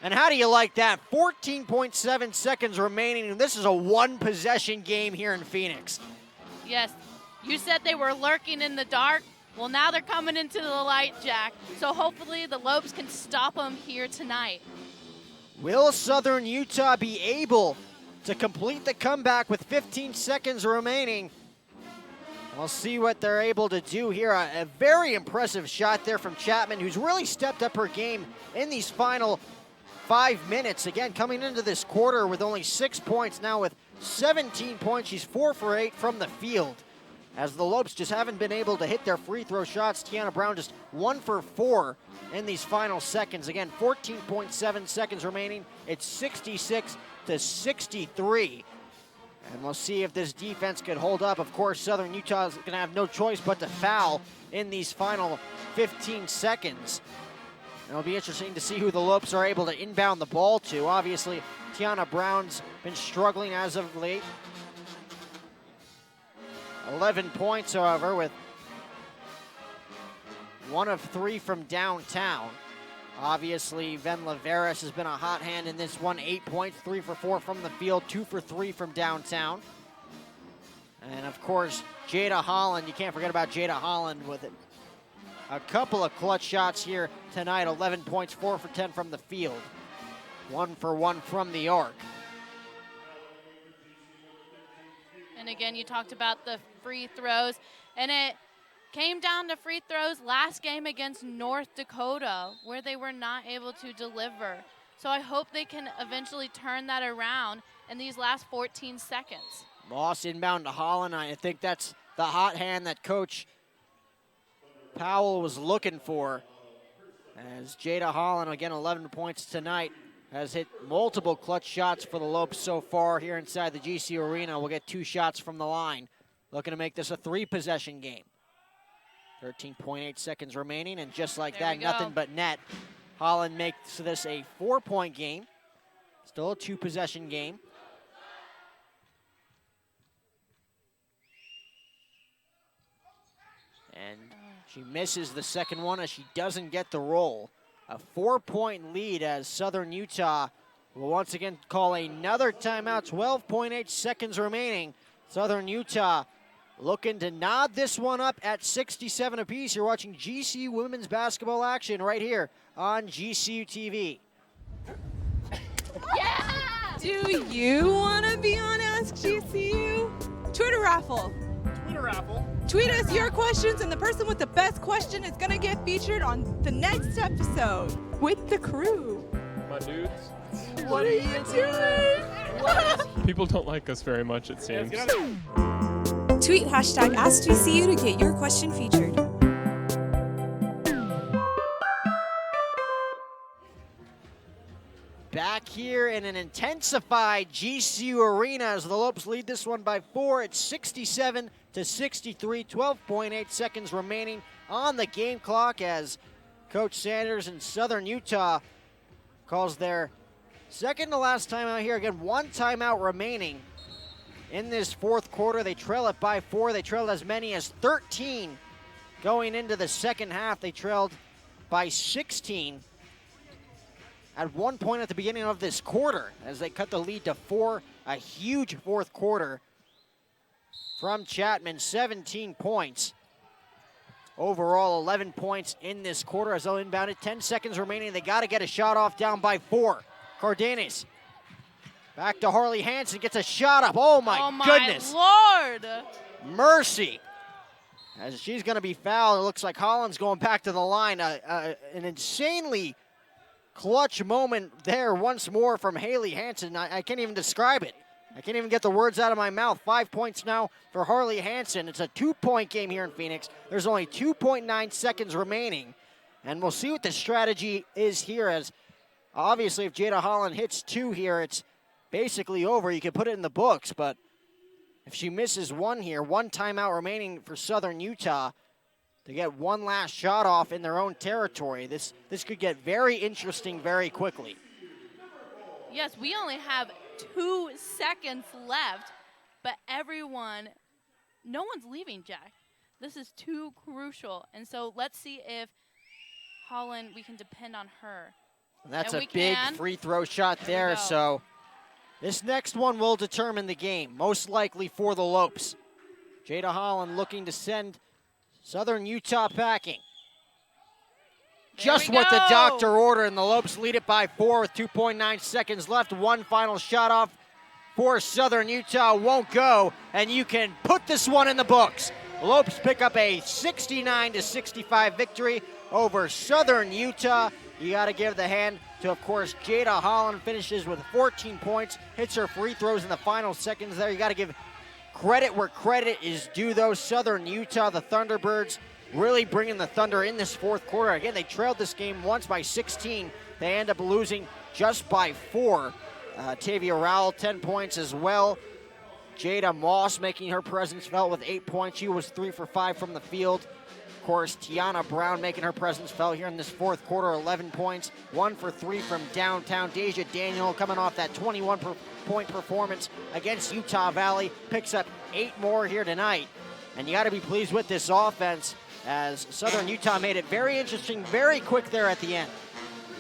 And how do you like that? 14.7 seconds remaining, and this is a 1-possession game here in Phoenix. Yes, you said they were lurking in the dark. Well, now they're coming into the light, Jack. So hopefully the Lopes can stop them here tonight. Will Southern Utah be able to complete the comeback with 15 seconds remaining? We'll see what they're able to do here. A very impressive shot there from Chapman, who's really stepped up her game in these final 5 minutes. Again, coming into this quarter with only 6 points, now with 17 points. She's 4 for 8 from the field. As the Lopes just haven't been able to hit their free throw shots, Tiana Brown just 1 for 4 in these final seconds. Again, 14.7 seconds remaining. It's 66-63. And we'll see if this defense could hold up. Of course, Southern Utah is going to have no choice but to foul in these final 15 seconds. And it'll be interesting to see who the Lopes are able to inbound the ball to. Obviously, Tiana Brown's been struggling as of late. 11 points, however, with 1 of 3 from downtown. Obviously, Ven Laveris has been a hot hand in this one. 8 points, 3 for 4 from the field, 2 for 3 from downtown. And of course, Jada Holland, you can't forget about Jada Holland with a couple of clutch shots here tonight. 11 points, 4 for 10 from the field. 1 for 1 from the arc. And again, you talked about the free throws, and it came down to free throws last game against North Dakota, where they were not able to deliver. So I hope they can eventually turn that around in these last 14 seconds. Moss inbound to Holland. I think that's the hot hand that Coach Powell was looking for. As Jada Holland, again, 11 points tonight, has hit multiple clutch shots for the Lopes so far here inside the GCU Arena. We'll get 2 shots from the line. Looking to make this a 3-possession game. 13.8 seconds remaining, and just like that, nothing but net. Holland makes this a 4-point game. Still a 2-possession game. And she misses the second one as she doesn't get the roll. A 4-point lead as Southern Utah will once again call another timeout. 12.8 seconds remaining. Southern Utah looking to nod this one up at 67 apiece. You're watching GCU women's basketball action right here on GCU TV. Yeah! Do you want to be on Ask GCU? Twitter raffle. Twitter raffle. Tweet us your questions, and the person with the best question is going to get featured on the next episode with the crew. My dudes. What are you doing? People don't like us very much, it seems. Tweet hashtag AskGCU to get your question featured. Back here in an intensified GCU Arena as the Lopes lead this one by 4. It's 67 to 63, 12.8 seconds remaining on the game clock as Coach Sanders in Southern Utah calls their second to last timeout here. Again, 1 timeout remaining in this fourth quarter. They trail it by 4. They trailed as many as 13 going into the second half. They trailed by 16 at one point at the beginning of this quarter as they cut the lead to 4. A huge fourth quarter from Chapman, 17 points. Overall, 11 points in this quarter as they'll inbound it. 10 seconds remaining. They got to get a shot off, down by 4. Cardenas back to Harley Hansen, gets a shot up. Oh my goodness. Lord. Mercy. As she's going to be fouled. It looks like Holland's going back to the line. An insanely clutch moment there once more from Haley Hansen. I can't even describe it. I can't even get the words out of my mouth. 5 points now for Harley Hansen. It's a 2-point game here in Phoenix. There's only 2.9 seconds remaining. And we'll see what the strategy is here, as obviously if Jada Holland hits 2 here, it's basically over. You can put it in the books, but if she misses 1 here, 1 timeout remaining for Southern Utah to get 1 last shot off in their own territory. This could get very interesting very quickly. Yes, we only have 2 seconds left, but no one's leaving, Jack. This is too crucial. And so let's see if Holland, we can depend on her. And that's a big free throw shot there. So this next one will determine the game, most likely for the Lopes. Jada Holland looking to send Southern Utah packing. Just what the doctor ordered, and the Lopes lead it by 4 with 2.9 seconds left. 1 final shot off for Southern Utah won't go, and you can put this one in the books. Lopes pick up a 69-65 victory over Southern Utah. You got to give the hand to, of course, Jada Holland. Finishes with 14 points, hits her free throws in the final seconds there. You got to give credit where credit is due, though. Southern Utah, the Thunderbirds, really bringing the Thunder in this fourth quarter. Again, they trailed this game once by 16. They end up losing just by 4. Tavia Rowell, 10 points as well. Jada Moss making her presence felt with 8 points. She was 3 for 5 from the field. Of course, Tiana Brown making her presence felt here in this fourth quarter, 11 points. 1 for 3 from downtown. Deja Daniel coming off that 21-point performance against Utah Valley. Picks up 8 more here tonight. And you got to be pleased with this offense, as Southern Utah made it very interesting, very quick there at the end.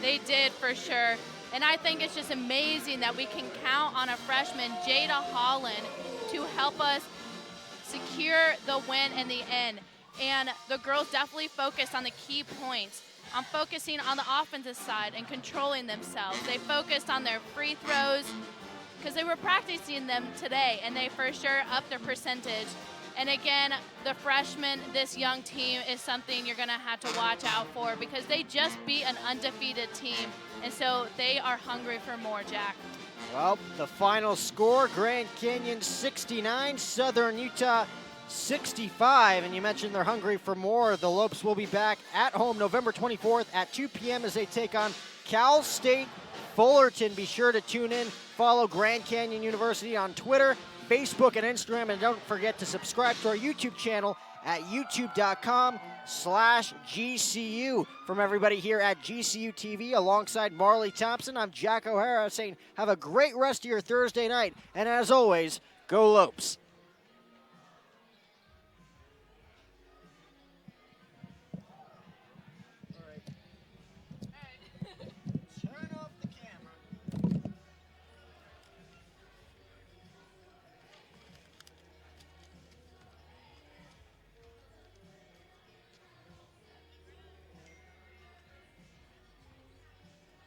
They did, for sure. And I think it's just amazing that we can count on a freshman, Jada Holland, to help us secure the win in the end. And the girls definitely focused on the key points, on focusing on the offensive side and controlling themselves. They focused on their free throws because they were practicing them today, and they for sure upped their percentage. And again, the freshmen, this young team is something you're going to have to watch out for because they just beat an undefeated team, and so they are hungry for more, Jack. Well, the final score, Grand Canyon 69, Southern Utah 65, and you mentioned they're hungry for more. The Lopes will be back at home November 24th at 2 p.m. as they take on Cal State Fullerton. Be sure to tune in, follow Grand Canyon University on Twitter, Facebook, and Instagram, and don't forget to subscribe to our YouTube channel at youtube.com/GCU. From everybody here at GCU TV, alongside Marley Thompson, I'm Jack O'Hara saying have a great rest of your Thursday night, and as always, go Lopes.